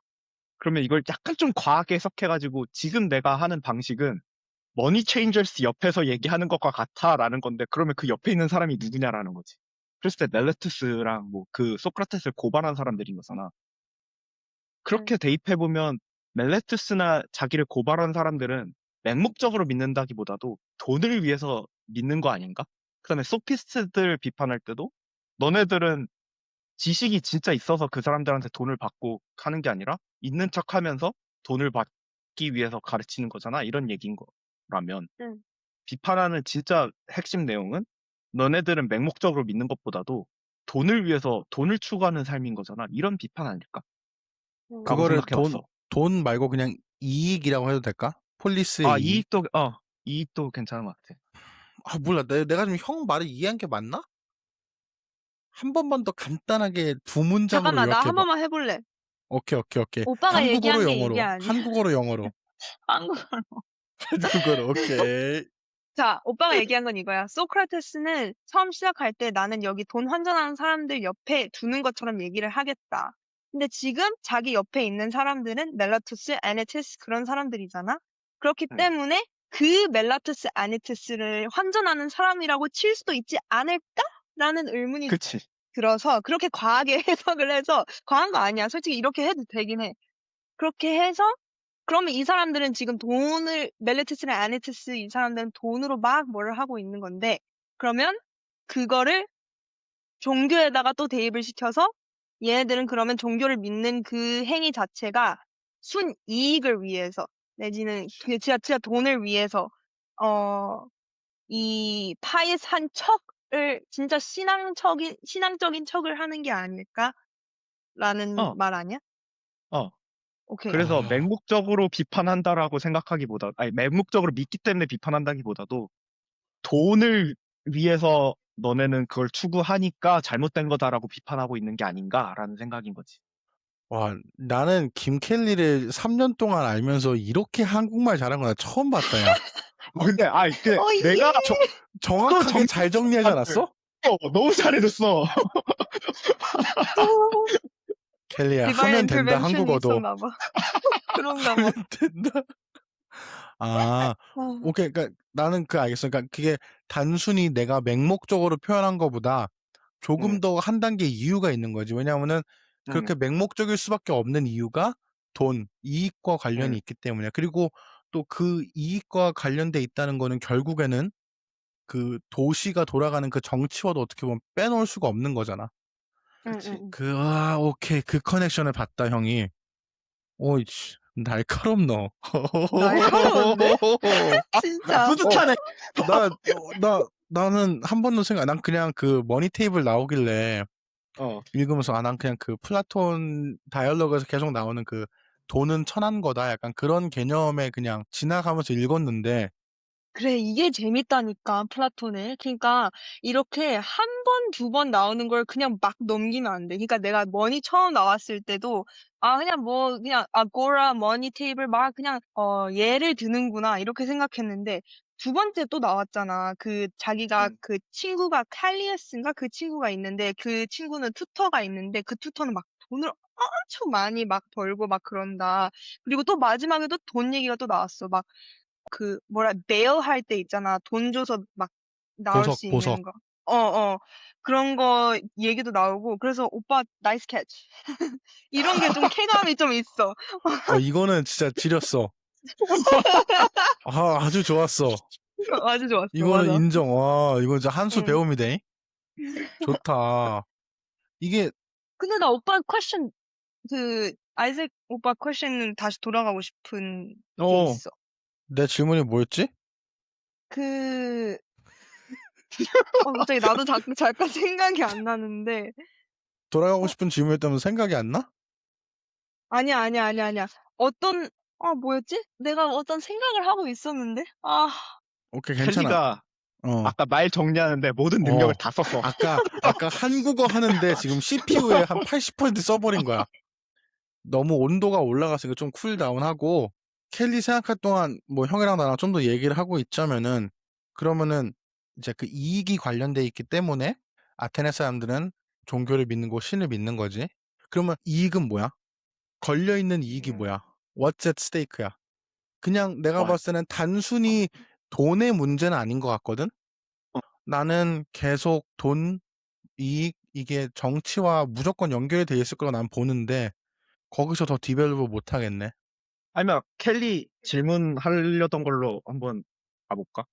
그러면 이걸 약간 좀 과하게 해석해가지고 지금 내가 하는 방식은 머니 체인저스 옆에서 얘기하는 것과 같아라는 건데 그러면 그 옆에 있는 사람이 누구냐라는 거지. 그랬을 때 멜레투스랑 뭐 그 소크라테스를 고발한 사람들인 거잖아. 음, 그렇게 대입해보면 멜레투스나 자기를 고발한 사람들은 맹목적으로 믿는다기보다도 돈을 위해서 믿는 거 아닌가? 그 다음에 소피스트들 비판할 때도 너네들은 지식이 진짜 있어서 그 사람들한테 돈을 받고 하는 게 아니라 있는 척 하면서 돈을 받기 위해서 가르치는 거잖아. 이런 얘기인 거라면 음, 비판하는 진짜 핵심 내용은 너네들은 맹목적으로 믿는 것보다도 돈을 위해서 돈을 추구하는 삶인 거잖아. 이런 비판 아닐까? 라고 그거를 생각해봤어. 돈 말고 그냥 이익이라고 해도 될까? 폴리스의 아, 이익? 이익도 괜찮은 것 같아. 몰라. 내가 지금 형 말을 이해한 게 맞나? 한 번만 더 간단하게 두 문장으로 잠깐만, 나 한 요약해봐. 번만 해볼래. 오케이, 오케이, 오케이. 오빠가 한국어로 얘기한 게 이게 영어로. 아니야. 한국어로 영어로. 한국어로. 한국어로, 오케이. 자, 오빠가 얘기한 건 이거야. 소크라테스는 처음 시작할 때 나는 여기 돈 환전하는 사람들 옆에 두는 것처럼 얘기를 하겠다. 근데 지금 자기 옆에 있는 사람들은 멜라투스, 아네티스 그런 사람들이잖아. 그렇기 응, 때문에 그 멜라투스, 아네티스를 환전하는 사람이라고 칠 수도 있지 않을까라는 의문이 그치. 들어서 그렇게 과하게 해석을 해서 과한 거 아니야. 솔직히 이렇게 해도 되긴 해. 그렇게 해서 그러면 이 사람들은 지금 멜레티스나 아네티스 이 사람들은 돈으로 막 뭐를 하고 있는 건데, 그러면 그거를 종교에다가 또 대입을 시켜서 얘네들은 그러면 종교를 믿는 그 행위 자체가 순이익을 위해서, 내지는 그냥 진짜 돈을 위해서 이 파이스한 척을 진짜 신앙적인 척을 하는 게 아닐까라는 어, 말 아니야? 어. 오케이. 그래서 아, 맹목적으로 비판한다라고 생각하기보다, 아니, 맹목적으로 믿기 때문에 비판한다기보다도 돈을 위해서 너네는 그걸 추구하니까 잘못된 거다라고 비판하고 있는 게 아닌가라는 생각인 거지. 와, 나는 김켈리를 3년 동안 알면서 이렇게 한국말 잘한 거 나 처음 봤다, 야. 근데, 이게 내가 저, 그거 정확하게 잘 정리하지 정리하지. 않았어? 너무 잘해줬어. 켈리야, 디바인 하면 된다, 인터벤션이 한국어도. 있었나 봐. 그런가 봐. 하면 된다. 아, 아, 오케이. 그러니까 나는 알겠어. 그러니까 그게 단순히 내가 맹목적으로 표현한 것보다 조금 응, 더 한 단계 이유가 있는 거지. 왜냐하면은 그렇게 응, 맹목적일 수밖에 없는 이유가 돈, 이익과 관련이 응, 있기 때문이야. 그리고 또 그 이익과 관련돼 있다는 거는 결국에는 그 도시가 돌아가는 그 정치와도 어떻게 보면 빼놓을 수가 없는 거잖아. 응, 응, 그치. 응. 오케이. 그 커넥션을 봤다, 형이. 오이씨, 날카롭노. 날카로운데? 진짜. 뿌듯하네. 나는 한 번도 난 그냥 그 머니 테이블 나오길래 어, 읽으면서, 난 그냥 그 플라톤 다이얼로그에서 계속 나오는 그 돈은 천한 거다. 약간 그런 개념에 그냥 지나가면서 읽었는데, 그래, 이게 재밌다니까, 플라톤을. 그러니까, 이렇게 한 번, 두 번 나오는 걸 그냥 막 넘기면 안 돼. 그러니까 내가 머니 처음 나왔을 때도, 그냥 아고라, 머니 테이블 막 그냥, 예를 드는구나, 이렇게 생각했는데, 두 번째 또 나왔잖아. 자기가 응, 그 친구가 칼리어스인가? 그 친구가 있는데, 그 친구는 튜터가 있는데, 그 튜터는 막 돈을 엄청 많이 막 벌고 막 그런다. 그리고 또 마지막에도 돈 얘기가 또 나왔어. 베일 할 때 있잖아. 돈 줘서 막 나올 수 보석. 있는 거. 그런 거 얘기도 나오고. 그래서 오빠, 나이스 캐치. 이런 게 좀 쾌감이 좀 있어. 이거는 진짜 지렸어. 아주 좋았어. 아주 좋았어. 이거는 맞아. 인정. 와, 이거 진짜 한 수 응. 배움이 돼. 좋다. 이게, 근데 나 오빠 아이색 오빠 퀘션은 다시 돌아가고 싶은 게 어, 있어. 내 질문이 뭐였지? 그, 갑자기 나도 잠깐 생각이 안 나는데. 돌아가고 어, 싶은 질문이었다면 생각이 안 나? 아니야. 뭐였지? 내가 어떤 생각을 하고 있었는데? 오케이, 괜찮아. 켈리가 어. 아까 말 정리하는데 모든 능력을 어, 다 썼어. 아까 한국어 하는데 지금 CPU에 한 80% 써버린 거야. 너무 온도가 올라갔으니까 좀 쿨다운하고, 켈리 생각할 동안 뭐 형이랑 나랑 좀 더 얘기를 하고 있자면은, 그러면은 이제 그 이익이 관련돼 있기 때문에 아테네 사람들은 종교를 믿는 거, 신을 믿는 거지. 그러면 이익은 뭐야? 걸려있는 이익이 음, 뭐야? What's at stake야? 그냥 내가 와, 봤을 때는 단순히 돈의 문제는 아닌 것 같거든? 어, 나는 계속 돈, 이익, 이게 정치와 무조건 연결이 돼 있을 거라 난 보는데, 거기서 더 디벨롭을 못 하겠네. 아니면 켈리 질문하려던 걸로 한번 가볼까?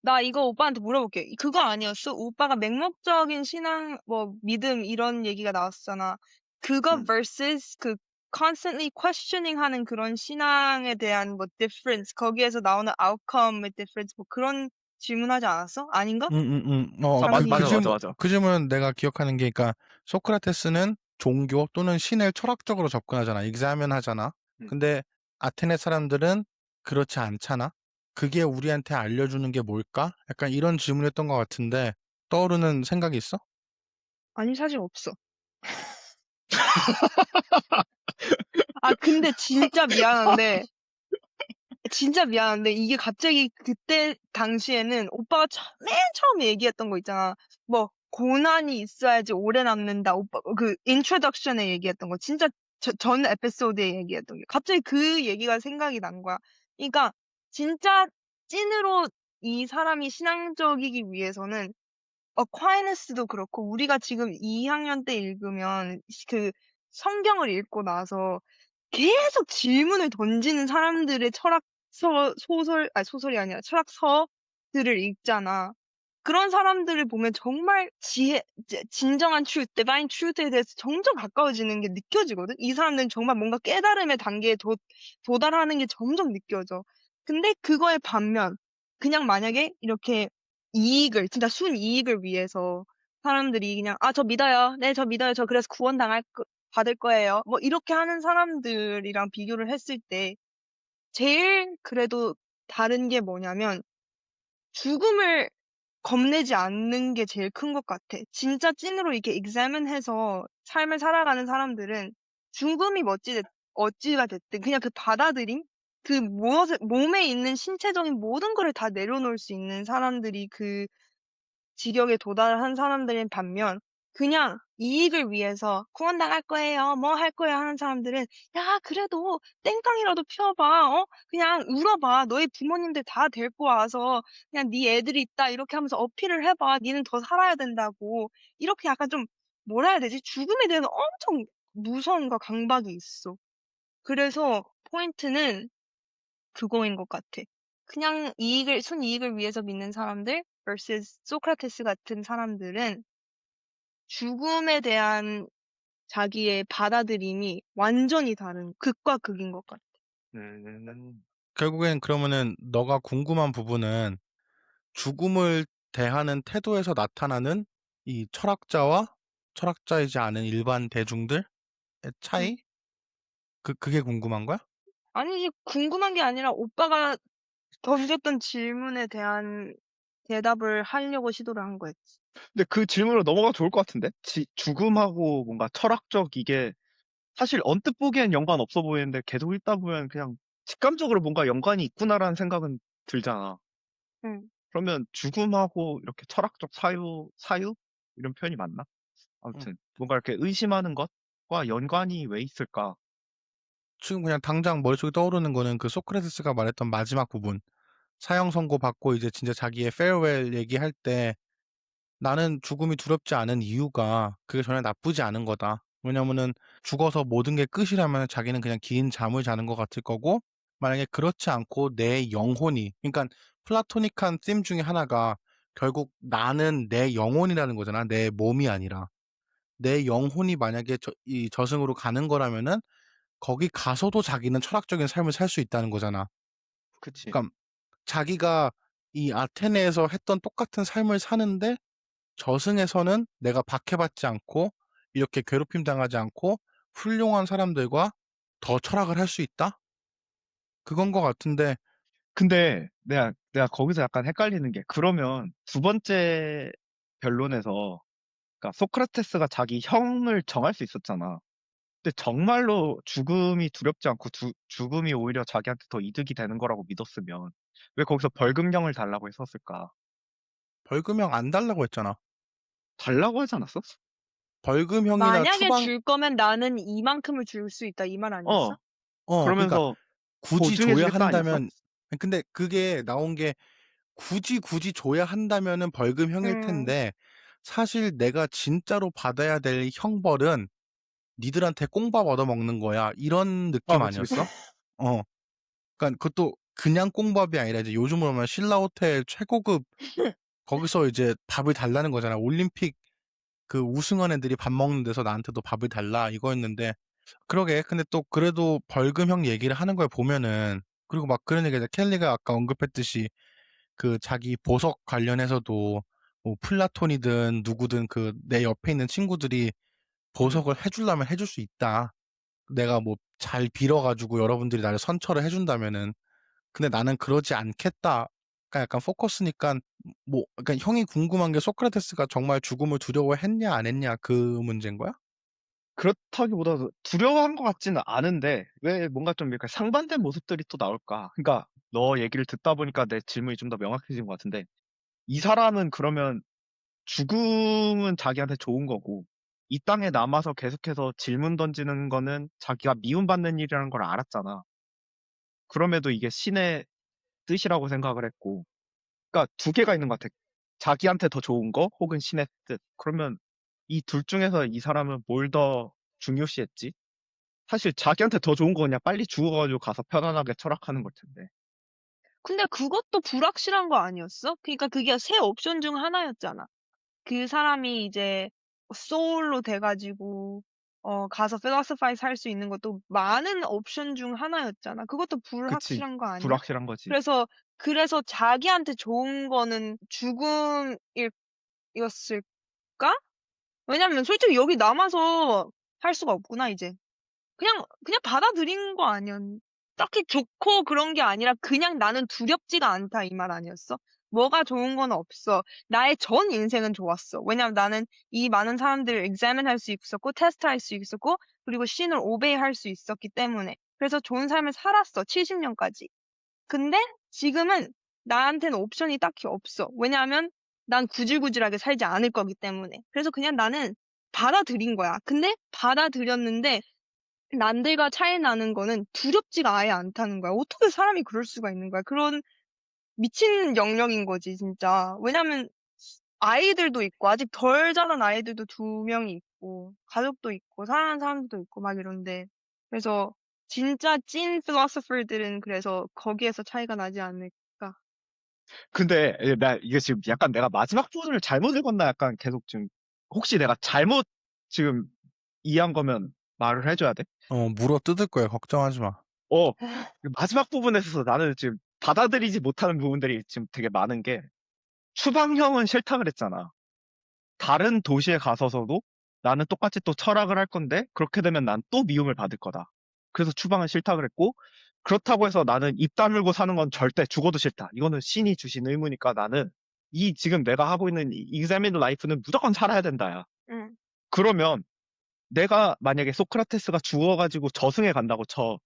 나 이거 오빠한테 물어볼게. 그거 아니었어? 오빠가 맹목적인 신앙, 믿음 이런 얘기가 나왔잖아. 그거 음. versus constantly questioning 하는 그런 신앙에 대한 difference, 거기에서 나오는 outcome의 difference, 그런 질문하지 않았어? 아닌가? 잠시 맞아, 잊었어. 맞아, 맞아. 그 질문 내가 기억하는 게, 그러니까 소크라테스는 종교 또는 신을 철학적으로 접근하잖아. examen 하잖아. 음. 근데 아테네 사람들은 그렇지 않잖아. 그게 우리한테 알려주는 게 뭘까? 약간 이런 질문이었던 것 같은데, 떠오르는 생각이 있어? 아니, 사실 없어. 근데 진짜 미안한데, 이게 갑자기 그때 당시에는 오빠가 맨 처음에 얘기했던 거 있잖아. 고난이 있어야지 오래 남는다. 오빠, 인트로덕션에 얘기했던 거. 진짜 전 에피소드에 얘기했던 게. 갑자기 그 얘기가 생각이 난 거야. 그러니까, 진짜 찐으로 이 사람이 신앙적이기 위해서는, 콰이너스도 그렇고, 우리가 지금 2학년 때 읽으면, 성경을 읽고 나서 계속 질문을 던지는 사람들의 소설이 아니라 철학서들을 읽잖아. 그런 사람들을 보면 정말 진정한 truth, divine truth에 대해서 점점 가까워지는 게 느껴지거든? 이 사람들은 정말 뭔가 깨달음의 단계에 도달하는 게 점점 느껴져. 근데 그거에 반면, 그냥 만약에 이렇게 진짜 순이익을 위해서 사람들이 그냥, 저 믿어요. 네, 저 믿어요. 저 그래서 받을 거예요. 뭐 이렇게 하는 사람들이랑 비교를 했을 때, 제일 그래도 다른 게 뭐냐면, 죽음을 겁내지 않는 게 제일 큰 것 같아. 진짜 찐으로 이렇게 examine해서 삶을 살아가는 사람들은 죽음이 어찌가 됐든 그냥 그 받아들임? 몸에 있는 신체적인 모든 거를 다 내려놓을 수 있는 사람들이 그 지경에 도달한 사람들인 반면 그냥 이익을 위해서 구원당할 거예요, 뭐 할 거예요 하는 사람들은 야, 그래도 땡깡이라도 피워봐, 그냥 울어봐. 너희 부모님들 다 데리고 와서 그냥 네 애들이 있다 이렇게 하면서 어필을 해봐. 니는 더 살아야 된다고. 이렇게 약간 좀 뭐라 해야 되지? 죽음에 대해서 엄청 무서움과 강박이 있어. 그래서 포인트는 그거인 것 같아. 그냥 순이익을 위해서 믿는 사람들 vs 소크라테스 같은 사람들은 죽음에 대한 자기의 받아들임이 완전히 다른 극과 극인 것 같아. 음, 결국엔 그러면은 너가 궁금한 부분은 죽음을 대하는 태도에서 나타나는 이 철학자이지 않은 일반 대중들의 응. 차이? 그게 궁금한 거야? 아니지, 궁금한 게 아니라 오빠가 던졌던 질문에 대한 대답을 하려고 시도를 한 거였지. 근데 그 질문으로 넘어가 좋을 것 같은데? 죽음하고 뭔가 철학적 이게 사실 언뜻 보기엔 연관 없어 보이는데 계속 읽다 보면 그냥 직감적으로 뭔가 연관이 있구나라는 생각은 들잖아. 응. 그러면 죽음하고 이렇게 철학적 사유? 이런 표현이 맞나? 응. 아무튼 뭔가 이렇게 의심하는 것과 연관이 왜 있을까? 지금 그냥 당장 머릿속에 떠오르는 거는 그 소크라테스가 말했던 마지막 부분. 사형 선고 받고 이제 진짜 자기의 페어웰 얘기할 때 나는 죽음이 두렵지 않은 이유가 그게 전혀 나쁘지 않은 거다. 왜냐면은 죽어서 모든 게 끝이라면 자기는 그냥 긴 잠을 자는 것 같을 거고, 만약에 그렇지 않고 내 영혼이, 그러니까 플라토닉한 ธี중에 하나가 결국 나는 내 영혼이라는 거잖아. 내 몸이 아니라. 내 영혼이 만약에 이 저승으로 가는 거라면은 거기 가서도 자기는 철학적인 삶을 살 수 있다는 거잖아. 그치. 그러니까 자기가 이 아테네에서 했던 똑같은 삶을 사는데 저승에서는 내가 박해받지 않고 이렇게 괴롭힘 당하지 않고 훌륭한 사람들과 더 철학을 할 수 있다? 그건 것 같은데. 근데 내가 거기서 약간 헷갈리는 게 그러면 두 번째 변론에서 그러니까 소크라테스가 자기 형을 정할 수 있었잖아. 근데 정말로 죽음이 두렵지 않고 죽음이 오히려 자기한테 더 이득이 되는 거라고 믿었으면 왜 거기서 벌금형을 달라고 했었을까? 벌금형 안 달라고 했잖아. 달라고 하지 않았어? 벌금형이나 만약에 추방. 줄 거면 나는 이만큼을 줄 수 있다, 이 말 아니었어? 어, 그러니까 그러면서 굳이 줘야 보증해주겠다 아니었어? 한다면. 근데 그게 나온 게 굳이 줘야 한다면은 벌금형일 음, 텐데, 사실 내가 진짜로 받아야 될 형벌은 니들한테 꽁밥 얻어먹는 거야, 이런 아, 느낌 그치, 그치. 아니었어? 어. 그러니까 그것도 그냥 꽁밥이 아니라 이제 요즘으로 하면 신라 호텔 최고급, 거기서 이제 밥을 달라는 거잖아. 올림픽 그 우승한 애들이 밥 먹는 데서 나한테도 밥을 달라, 이거였는데. 그러게. 근데 또 그래도 벌금형 얘기를 하는 걸 보면은, 그리고 막 그런 얘기가 켈리가 아까 언급했듯이 그 자기 보석 관련해서도 뭐 플라톤이든 누구든 그 내 옆에 있는 친구들이 음. 보석을 해주려면 해줄 수 있다. 내가 뭐 잘 빌어가지고 여러분들이 나를 선처를 해준다면은. 근데 나는 그러지 않겠다. 그러니까 약간 포커스니까. 뭐, 그러니까 형이 궁금한 게 소크라테스가 정말 죽음을 두려워했냐 안 했냐, 그 문제인 거야? 그렇다기보다 두려워한 것 같지는 않은데 왜 뭔가 좀 이렇게 상반된 모습들이 또 나올까? 그러니까 너 얘기를 듣다 보니까 내 질문이 좀 더 명확해진 것 같은데 이 사람은 그러면 죽음은 자기한테 좋은 거고 이 땅에 남아서 계속해서 질문 던지는 거는 자기가 미움받는 일이라는 걸 알았잖아. 그럼에도 이게 신의 뜻이라고 생각을 했고 그러니까 두 개가 있는 것 같아. 자기한테 더 좋은 거 혹은 신의 뜻. 그러면 이 둘 중에서 이 사람은 뭘 더 중요시했지? 사실 자기한테 더 좋은 거 그냥 빨리 죽어가지고 가서 편안하게 철학하는 걸 텐데. 근데 그것도 불확실한 거 아니었어? 그러니까 그게 세 옵션 중 하나였잖아. 그 사람이 이제 소울로 돼가지고 가서 필로소파이즈 할 수 있는 것도 많은 옵션 중 하나였잖아. 그것도 그치. 불확실한 거 아니야? 불확실한 거지. 그래서 자기한테 좋은 거는 죽음이었을까? 왜냐면 솔직히 여기 남아서 할 수가 없구나, 이제. 그냥 받아들인 거 아니야. 딱히 좋고 그런 게 아니라 그냥 나는 두렵지가 않다 이 말 아니었어? 뭐가 좋은 건 없어. 나의 전 인생은 좋았어. 왜냐면 나는 이 많은 사람들을 examine 할 수 있었고, 테스트 할 수 있었고, 그리고 신을 obey 할 수 있었기 때문에. 그래서 좋은 삶을 살았어. 70년까지. 근데 지금은 나한테는 옵션이 딱히 없어. 왜냐하면 난 구질구질하게 살지 않을 거기 때문에. 그래서 그냥 나는 받아들인 거야. 근데 받아들였는데 남들과 차이 나는 거는 두렵지가 아예 않다는 거야. 어떻게 사람이 그럴 수가 있는 거야. 그런 미친 영역인 거지, 진짜. 왜냐면 아이들도 있고, 아직 덜 자란 아이들도 2명이 있고, 가족도 있고, 사랑하는 사람들도 있고, 막 이런데. 그래서 진짜 찐 필로소퍼들은 그래서 거기에서 차이가 나지 않을까. 근데 이게 지금 약간 내가 마지막 부분을 잘못 읽었나 약간 계속 지금 혹시 내가 잘못 지금 이해한 거면 말을 해줘야 돼? 물어 뜯을 거야. 걱정하지 마. 그 마지막 부분에서 나는 지금 받아들이지 못하는 부분들이 지금 되게 많은 게 추방형은 싫다 그랬잖아. 다른 도시에 가서서도 나는 똑같이 또 철학을 할 건데 그렇게 되면 난 또 미움을 받을 거다. 그래서 추방은 싫다 그랬고 그렇다고 해서 나는 입 다물고 사는 건 절대 죽어도 싫다. 이거는 신이 주신 의무니까 나는 이 지금 내가 하고 있는 이 examine life는 무조건 살아야 된다야. 응. 그러면 내가 만약에 소크라테스가 죽어가지고 저승에 간다고 쳐.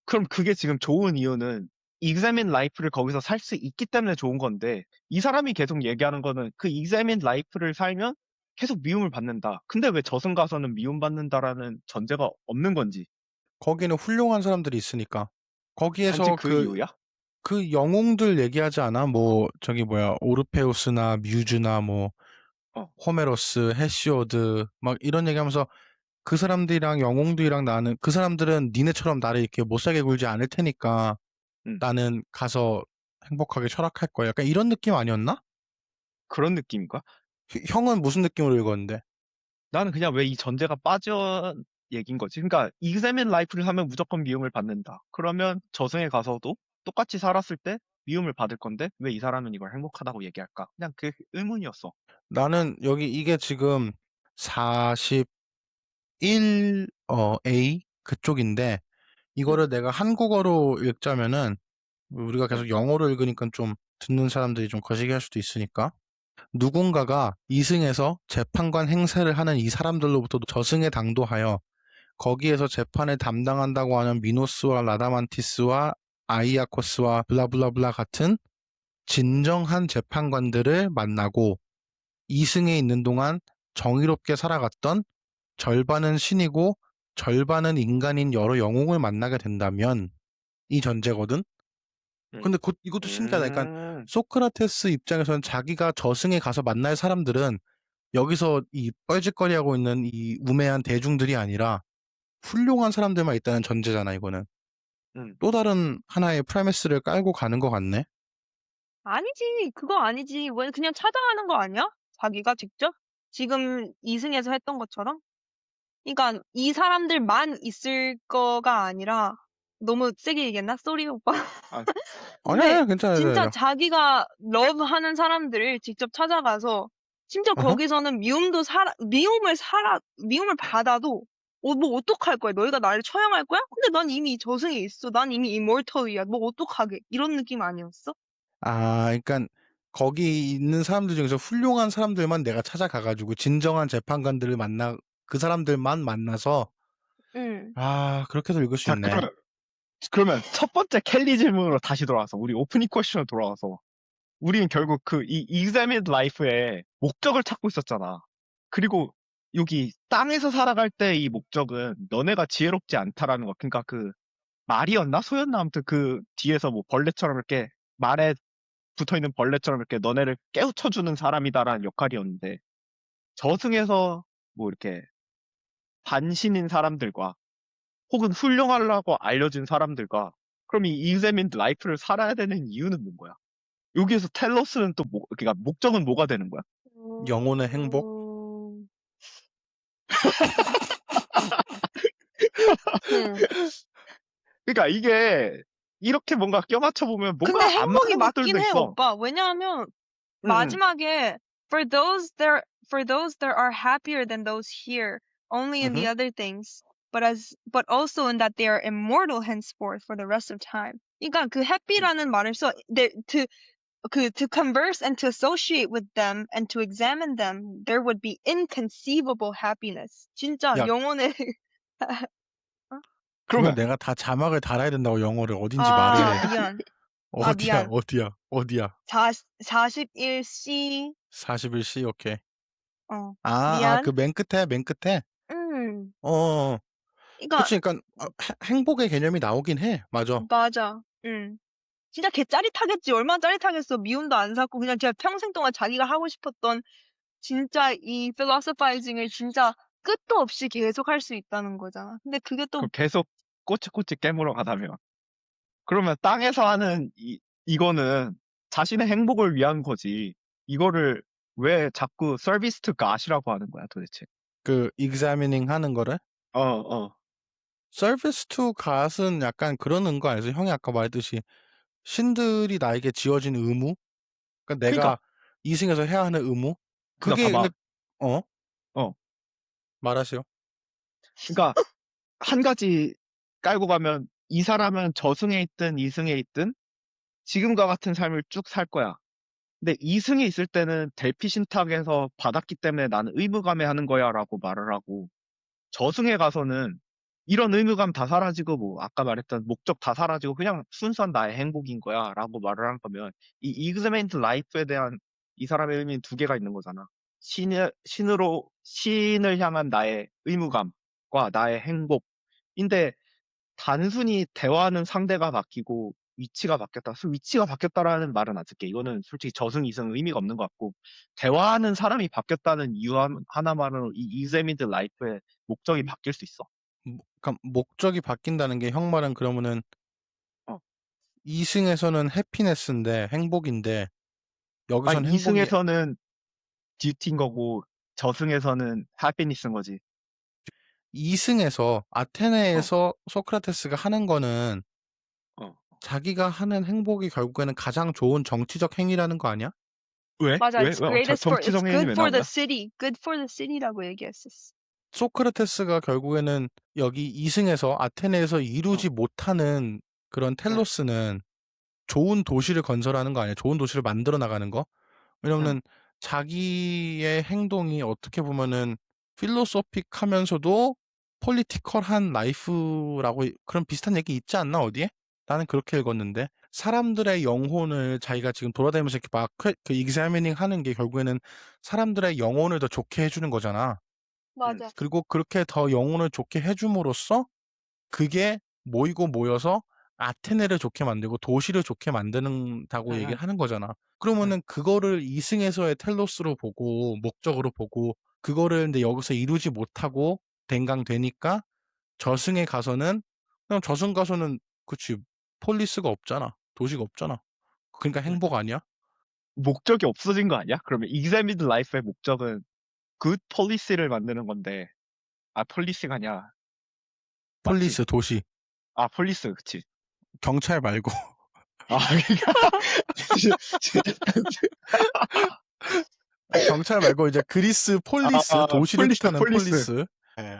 그럼 그게 지금 좋은 이유는 examine life를 거기서 살 수 있기 때문에 좋은 건데 이 사람이 계속 얘기하는 거는 그 examine life를 살면 계속 미움을 받는다. 근데 왜 저승 가서는 미움받는다라는 전제가 없는 건지. 거기는 훌륭한 사람들이 있으니까. 단지 거기에서 그 이유야? 그 영웅들 얘기하지 않아? 뭐 저기 뭐야 오르페우스나 뮤즈나 뭐 어. 호메로스, 헤시오드 막 이런 얘기하면서 그 사람들이랑 영웅들이랑 나는 그 사람들은 니네처럼 나를 이렇게 못 살게 굴지 않을 테니까 음. 나는 가서 행복하게 철학할 거야. 약간 이런 느낌 아니었나? 그런 느낌인가? 형은 무슨 느낌으로 읽었는데? 나는 그냥 왜 이 전제가 빠져 얘긴 거지. 그러니까 examine life를 하면 무조건 미움을 받는다. 그러면 저승에 가서도 똑같이 살았을 때 미움을 받을 건데 왜 이 사람은 이걸 행복하다고 얘기할까? 그냥 그 의문이었어. 나는 여기 이게 지금 41 A 그쪽인데 이거를 내가 한국어로 읽자면은 우리가 응. 계속 영어로 읽으니까 좀 듣는 사람들이 좀 거시기 할 수도 있으니까 누군가가 이승에서 재판관 행세를 하는 이 사람들로부터 저승에 당도하여 거기에서 재판을 담당한다고 하는 미노스와 라다만티스와 아이아코스와 블라블라블라 같은 진정한 재판관들을 만나고 이승에 있는 동안 정의롭게 살아갔던 절반은 신이고 절반은 인간인 여러 영웅을 만나게 된다면 이 전제거든. 응. 근데 이것도 신기하다. 그러니까 소크라테스 입장에서는 자기가 저승에 가서 만날 사람들은 여기서 이 뻘짓거리하고 있는 이 우매한 대중들이 아니라 훌륭한 사람들만 있다는 전제잖아, 이거는. 응. 또 다른 하나의 프레미스를 깔고 가는 것 같네. 아니지. 그거 아니지. 왜 그냥 찾아가는 거 아니야? 자기가 직접? 지금 이승에서 했던 것처럼? 그러니까 이 사람들만 있을 거가 아니라 너무 세게 얘기했나? 쏘리 오빠. 아, 근데 아니야, 괜찮아, 진짜 괜찮아. 자기가 러브하는 사람들을 직접 찾아가서 심지어 어허? 거기서는 미움을 받아도 뭐 어떡할 거야? 너희가 나를 처형할 거야? 근데 난 이미 저승에 있어. 난 이미 이모털이야. 뭐 어떡하게? 이런 느낌 아니었어? 그러니까 거기 있는 사람들 중에서 훌륭한 사람들만 내가 찾아가가지고 진정한 재판관들을 그 사람들만 만나서 응. 그렇게도 읽을 수 자, 있네. 그러면 첫 번째 켈리 질문으로 다시 돌아와서 우리 오프닝 퀘션으로 돌아와서 우리는 결국 이 examine life의 목적을 찾고 있었잖아. 그리고 여기 땅에서 살아갈 때 이 목적은 너네가 지혜롭지 않다라는 거. 그러니까 그 말이었나? 소였나? 아무튼 그 뒤에서 뭐 벌레처럼 이렇게 말에 붙어 있는 벌레처럼 이렇게 너네를 깨우쳐주는 사람이다라는 역할이었는데 저승에서 뭐 이렇게 반신인 사람들과 혹은 훌륭하려고 알려진 사람들과 그럼 이 examined life를 살아야 되는 이유는 뭔 거야? 여기에서 텔러스는 또 그러니까 목적은 뭐가 되는 거야? 영혼의 행복? 음, 음. 그러니까 이게 이렇게 뭔가 껴맞춰 보면 근데 뭔가 안 행복이 맞는 것들도 맞긴 해, 있어. 오빠. 왜냐하면 응, 응. 마지막에 for those there are happier than those here, only in the 음흠. other things, but also in that they are immortal henceforth for the rest of time. 그러니까 그 happy라는 말을 써 to converse and to associate with them and to examine them, there would be inconceivable happiness. 진짜 야, 영혼의 어? 그건 그러면 내가 다 자막을 달아야 된다고 영어를 어딘지 아, 말을 해. 미안. 아, 어디야, 미안. 어디야, 어디야. 41C 41C, 오케이. 그 미안. 맨 끝에, 맨 끝에. 음. 어, 어, 어. 그러니까 그치, 그러니까 행복의 개념이 나오긴 해. 맞아. 맞아. 진짜 개 짜릿하겠지. 얼마나 짜릿하겠어. 미움도 안 샀고 그냥 진짜 평생 동안 자기가 하고 싶었던 진짜 이 philosophizing을 진짜 끝도 없이 계속 할 수 있다는 거잖아. 근데 그게 또 계속 꼬치꼬치 깨물어 가다면 그러면 땅에서 하는 이거는 자신의 행복을 위한 거지. 이거를 왜 자꾸 service to God이라고 하는 거야, 도대체? 그 examining 하는 거를. 어, 어. Service to God은 약간 그런 거 아니었어? 형이 아까 말했듯이 신들이 나에게 지어진 의무? 그러니까 그러니까, 내가 이승에서 해야 하는 의무? 그러니까 그게 근데 봐봐. 어? 어. 말하세요. 그러니까 한 가지 깔고 가면 이 사람은 저승에 있든 이승에 있든 지금과 같은 삶을 쭉 살 거야. 근데 이승에 있을 때는 델피 신탁에서 받았기 때문에 나는 의무감에 하는 거야라고 말을 하고 저승에 가서는 이런 의무감 다 사라지고 뭐 아까 말했던 목적 다 사라지고 그냥 순수한 나의 행복인 거야라고 말을 한 거면 이 examined life에 대한 이 사람의 의미는 두 개가 있는 거잖아. 신을 향한 나의 의무감과 나의 행복인데 단순히 대화하는 상대가 바뀌고 위치가 바뀌었다. 위치가 바뀌었다라는 말은 안 쓸게. 이거는 솔직히 저승 이승 의미가 없는 것 같고 대화하는 사람이 바뀌었다는 이유 하나만으로 이 examined life의 목적이 바뀔 수 있어. 그러니까 목적이 바뀐다는 게 형 말은 그러면은 어. 이승에서는 해피네스인데 행복인데 아니, 여기선 행복이 이승에서는 듀티인 거고 저승에서는 happiness인 거지. 이승에서 어, 아테네에서 소크라테스가 하는 거는 어. 자기가 하는 행복이 결국에는 가장 좋은 정치적 행위라는 거 아니야? 왜? 맞아. 왜? It's 왜? it's 정치적 해인이 good 왜 for 나온 the 거야? city. Good for the city라고 얘기했었어. 소크라테스가 결국에는 여기 이승에서 아테네에서 어, 이루지 못하는 그런 응, 텔로스는 좋은 도시를 건설하는 거 아니야? 좋은 도시를 만들어 나가는 거? 응, 왜냐면은 자기의 행동이 어떻게 보면은 필로소픽하면서도 폴리티컬한 라이프라고 그런 비슷한 얘기 있지 않나 어디에? 나는 그렇게 읽었는데 사람들의 영혼을 자기가 지금 돌아다니면서 이렇게 막 그 examining 하는 게 결국에는 사람들의 영혼을 더 좋게 해주는 거잖아. 응, 맞아. 그리고 그렇게 더 영혼을 좋게 해줌으로써 그게 모이고 모여서 아테네를 좋게 만들고 도시를 좋게 만드는다고 얘기를 응, 하는 거잖아. 응, 그러면은 그거를 이승에서의 텔로스로 보고 목적으로 보고 그거를 근데 여기서 이루지 못하고 댕강되니까 저승에 가서는 그냥 저승 가서는 그치 폴리스가 없잖아. 도시가 없잖아. 그러니까 응. 행복 아니야? 목적이 없어진 거 아니야? 그러면 examined life의 목적은 good policy를 만드는 건데, 폴리스가 아니야. 맞지? 폴리스 도시 폴리스, 그치. 경찰 말고 그러니까, 경찰 말고 이제 그리스 폴리스 도시를 뜻하는 폴리스. 폴리스. 예.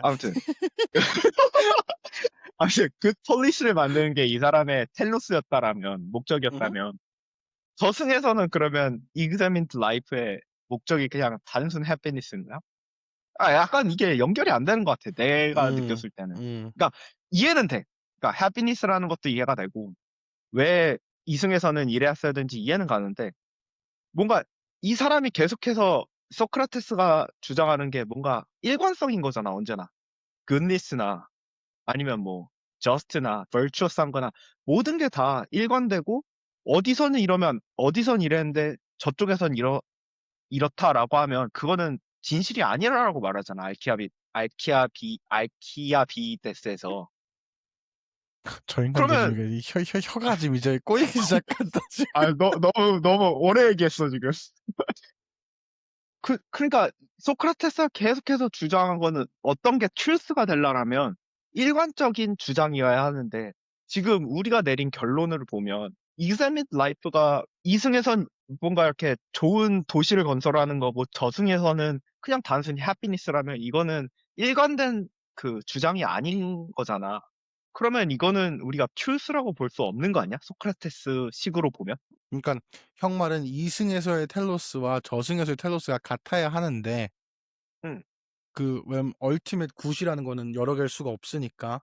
아무튼, good policy를 만드는 게 이 사람의 텔로스였다라면, 음? 목적이었다면, 저승에서는 그러면 examined life의 목적이 그냥 단순 happiness인가요? 약간 이게 연결이 안 되는 것 같아. 내가 음, 느꼈을 때는. 음. 그러니까 이해는 돼. 그러니까 happiness라는 것도 이해가 되고 왜 이승에서는 이래야 되는지 이해는 가는데 뭔가 이 사람이 계속해서 소크라테스가 주장하는 게 뭔가 일관성인 거잖아, 언제나. goodness나 아니면 뭐 just나 virtuous한 거나 모든 게 다 일관되고 어디서는 이러면 어디선 이랬는데 저쪽에선 이렇다라고 하면 그거는 진실이 아니라고 말하잖아. 알키아비데스에서. 저 인간들 그러면 지금 혀가 지금 이제 꼬이기 시작한다 지금. 너무 오래 얘기했어 지금. 그러니까 소크라테스가 계속해서 주장한 거는 어떤 게 트루스가 되려면 일관적인 주장이어야 하는데 지금 우리가 내린 결론을 보면 이세밋 라이프가 이승에선 뭔가 이렇게 좋은 도시를 건설하는 거고 저승에서는 그냥 단순히 해피니스라면 이거는 일관된 그 주장이 아닌 거잖아. 그러면 이거는 우리가 트루스라고 볼 수 없는 거 아니야? 소크라테스 식으로 보면? 그러니까 형 말은 이승에서의 텔로스와 저승에서의 텔로스가 같아야 하는데 응. 왜 얼티밋 굿이라는 거는 여러 개일 수가 없으니까.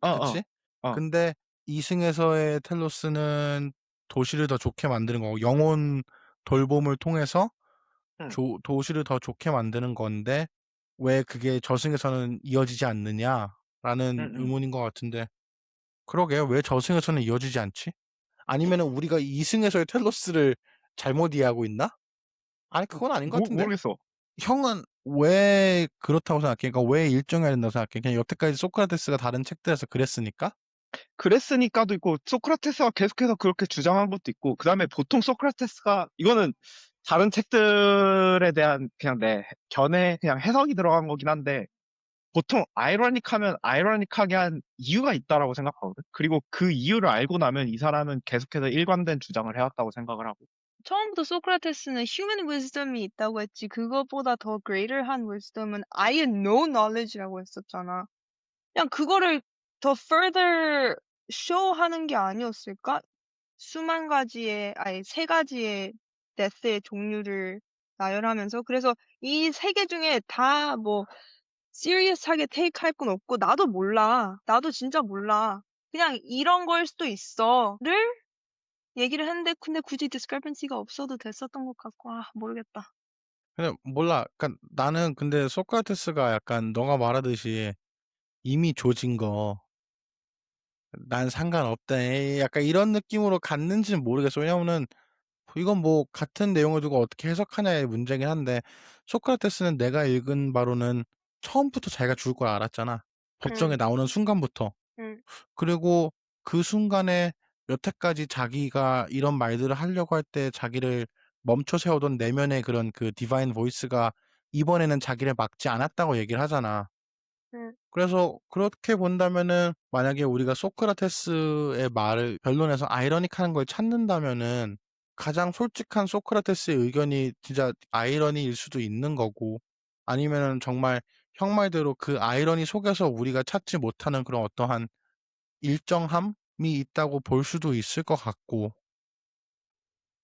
어, 어, 그치? 어. 근데 이승에서의 텔로스는 도시를 더 좋게 만드는 거고 영혼 돌봄을 통해서 응, 도시를 더 좋게 만드는 건데 왜 그게 저승에서는 이어지지 응, 않느냐라는 응. 의문인 것 같은데 그러게요. 왜 저승에서는 이어지지 않지? 아니면은 우리가 이승에서의 텔로스를 잘못 이해하고 있나? 아니 그건 아닌 것 같은데. 모르겠어. 형은 왜 그렇다고 생각해? 그러니까 왜 일정해야 된다고 생각해? 그냥 여태까지 소크라테스가 다른 책들에서 그랬으니까? 그랬으니까도 있고 소크라테스가 계속해서 그렇게 주장한 것도 있고 그다음에 보통 소크라테스가 이거는 다른 책들에 대한 그냥 내 견해 그냥 해석이 들어간 거긴 한데 보통 아이러닉하면 아이러닉하게 한 이유가 있다라고 생각하거든. 그리고 그 이유를 알고 나면 이 사람은 계속해서 일관된 주장을 해왔다고 생각을 하고. 처음부터 소크라테스는 human wisdom이 있다고 했지 그것보다 더 greater한 wisdom은 아예 no knowledge라고 했었잖아. 그냥 그거를 더 further show하는 게 아니었을까? 수만 가지의, 아니, 세 가지의 데스의 종류를 나열하면서. 그래서 이 세 개 중에 다 뭐, serious하게 take 할 건 없고, 나도 몰라. 나도 진짜 몰라. 그냥 이런 거일 수도 있어. 를 얘기를 했는데, 근데 굳이 discrepancy가 없어도 됐었던 것 같고, 모르겠다. 근데 몰라. 그러니까 나는 근데 소크라테스가 약간 너가 말하듯이 이미 조진 거, 난 상관없다. 에이, 약간 이런 느낌으로 갔는지는 모르겠어. 왜냐면은 이건 뭐 같은 내용을 두고 어떻게 해석하냐의 문제긴 한데 소크라테스는 내가 읽은 바로는 처음부터 자기가 죽을 걸 알았잖아. 법정에 응, 나오는 순간부터. 응, 그리고 그 순간에 여태까지 자기가 이런 말들을 하려고 할 때 자기를 멈춰 세우던 내면의 그런 그 디바인 보이스가 이번에는 자기를 막지 않았다고 얘기를 하잖아. 응. 그래서 그렇게 본다면은 만약에 우리가 소크라테스의 말을 변론에서 아이러닉한 걸 찾는다면은 가장 솔직한 소크라테스의 의견이 진짜 아이러니일 수도 있는 거고 아니면은 정말 형 말대로 그 아이러니 속에서 우리가 찾지 못하는 그런 어떠한 일정함이 있다고 볼 수도 있을 것 같고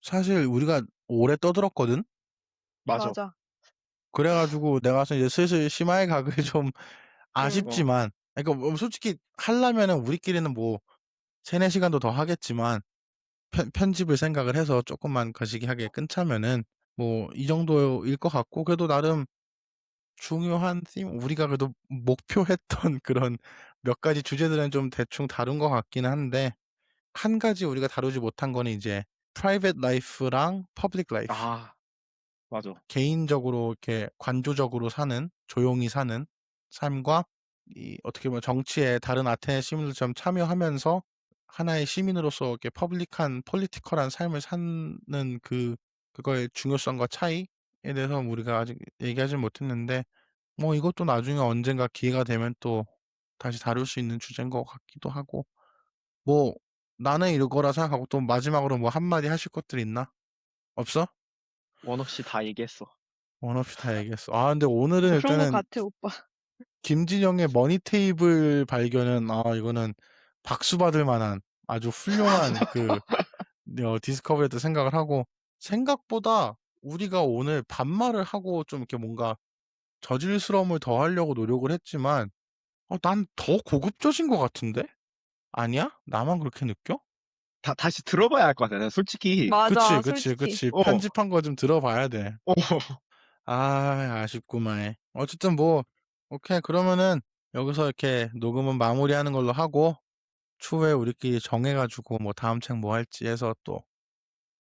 사실 우리가 오래 떠들었거든? 맞아. 맞아. 그래가지고 내가 이제 슬슬 심화해 가기 좀 응, 어. 아쉽지만 그러니까 뭐 솔직히 하려면은 우리끼리는 뭐 3-4시간도 더 하겠지만 편집을 생각을 해서 조금만 거시기하게 끊자면은 뭐 이 정도일 것 같고 그래도 나름 중요한 우리가 그래도 목표했던 그런 몇 가지 주제들은 좀 대충 다룬 것 같기는 한데 한 가지 우리가 다루지 못한 거는 이제 private life랑 public life. 아, 맞아. 개인적으로 이렇게 관조적으로 사는, 조용히 사는 삶과 이 어떻게 보면 정치에 다른 아테네 시민들처럼 참여하면서 하나의 시민으로서 이렇게 퍼블릭한 폴리티컬한 삶을 사는 그거의 중요성과 차이에 대해서 우리가 아직 얘기하진 못했는데 뭐 이것도 나중에 언젠가 기회가 되면 또 다시 다룰 수 있는 주제인 것 같기도 하고 뭐 나는 이거라 생각하고 또 마지막으로 뭐 한마디 하실 것들 있나? 없어? 원 없이 다 얘기했어. 원 없이 다 얘기했어. 아 근데 오늘은 그런 것 일단은 같아, 오빠. 김진영의 머니 테이블 발견은 이거는 박수 받을 만한 아주 훌륭한 디스커버리였다 생각을 하고 생각보다 우리가 오늘 반말을 하고 좀 이렇게 뭔가 저질스러움을 더하려고 노력을 했지만 난 더 고급져진 것 같은데? 아니야? 나만 그렇게 느껴? 다시 들어봐야 할 것 같아. 내가 솔직히, 맞아, 그치, 그치, 솔직히. 그치. 어, 편집한 거 좀 들어봐야 돼. 어, 아쉽구만. 어쨌든 뭐, 오케이. 그러면은 여기서 이렇게 녹음은 마무리하는 걸로 하고, 추후에 우리끼리 정해가지고 뭐 다음 책 뭐 할지 해서 또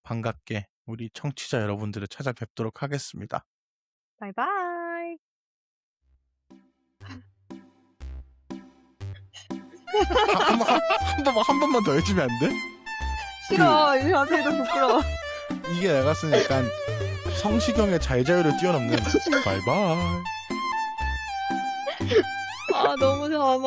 반갑게 우리 청취자 여러분들을 찾아뵙도록 하겠습니다. 바이바이. 한 번만 더 해주면 안 돼? 싫어. 이 자세히도 부끄러워. 이게 내가 쓴 약간 성시경의 잘자요를 뛰어넘는 바이바이. 아, 너무 좋아.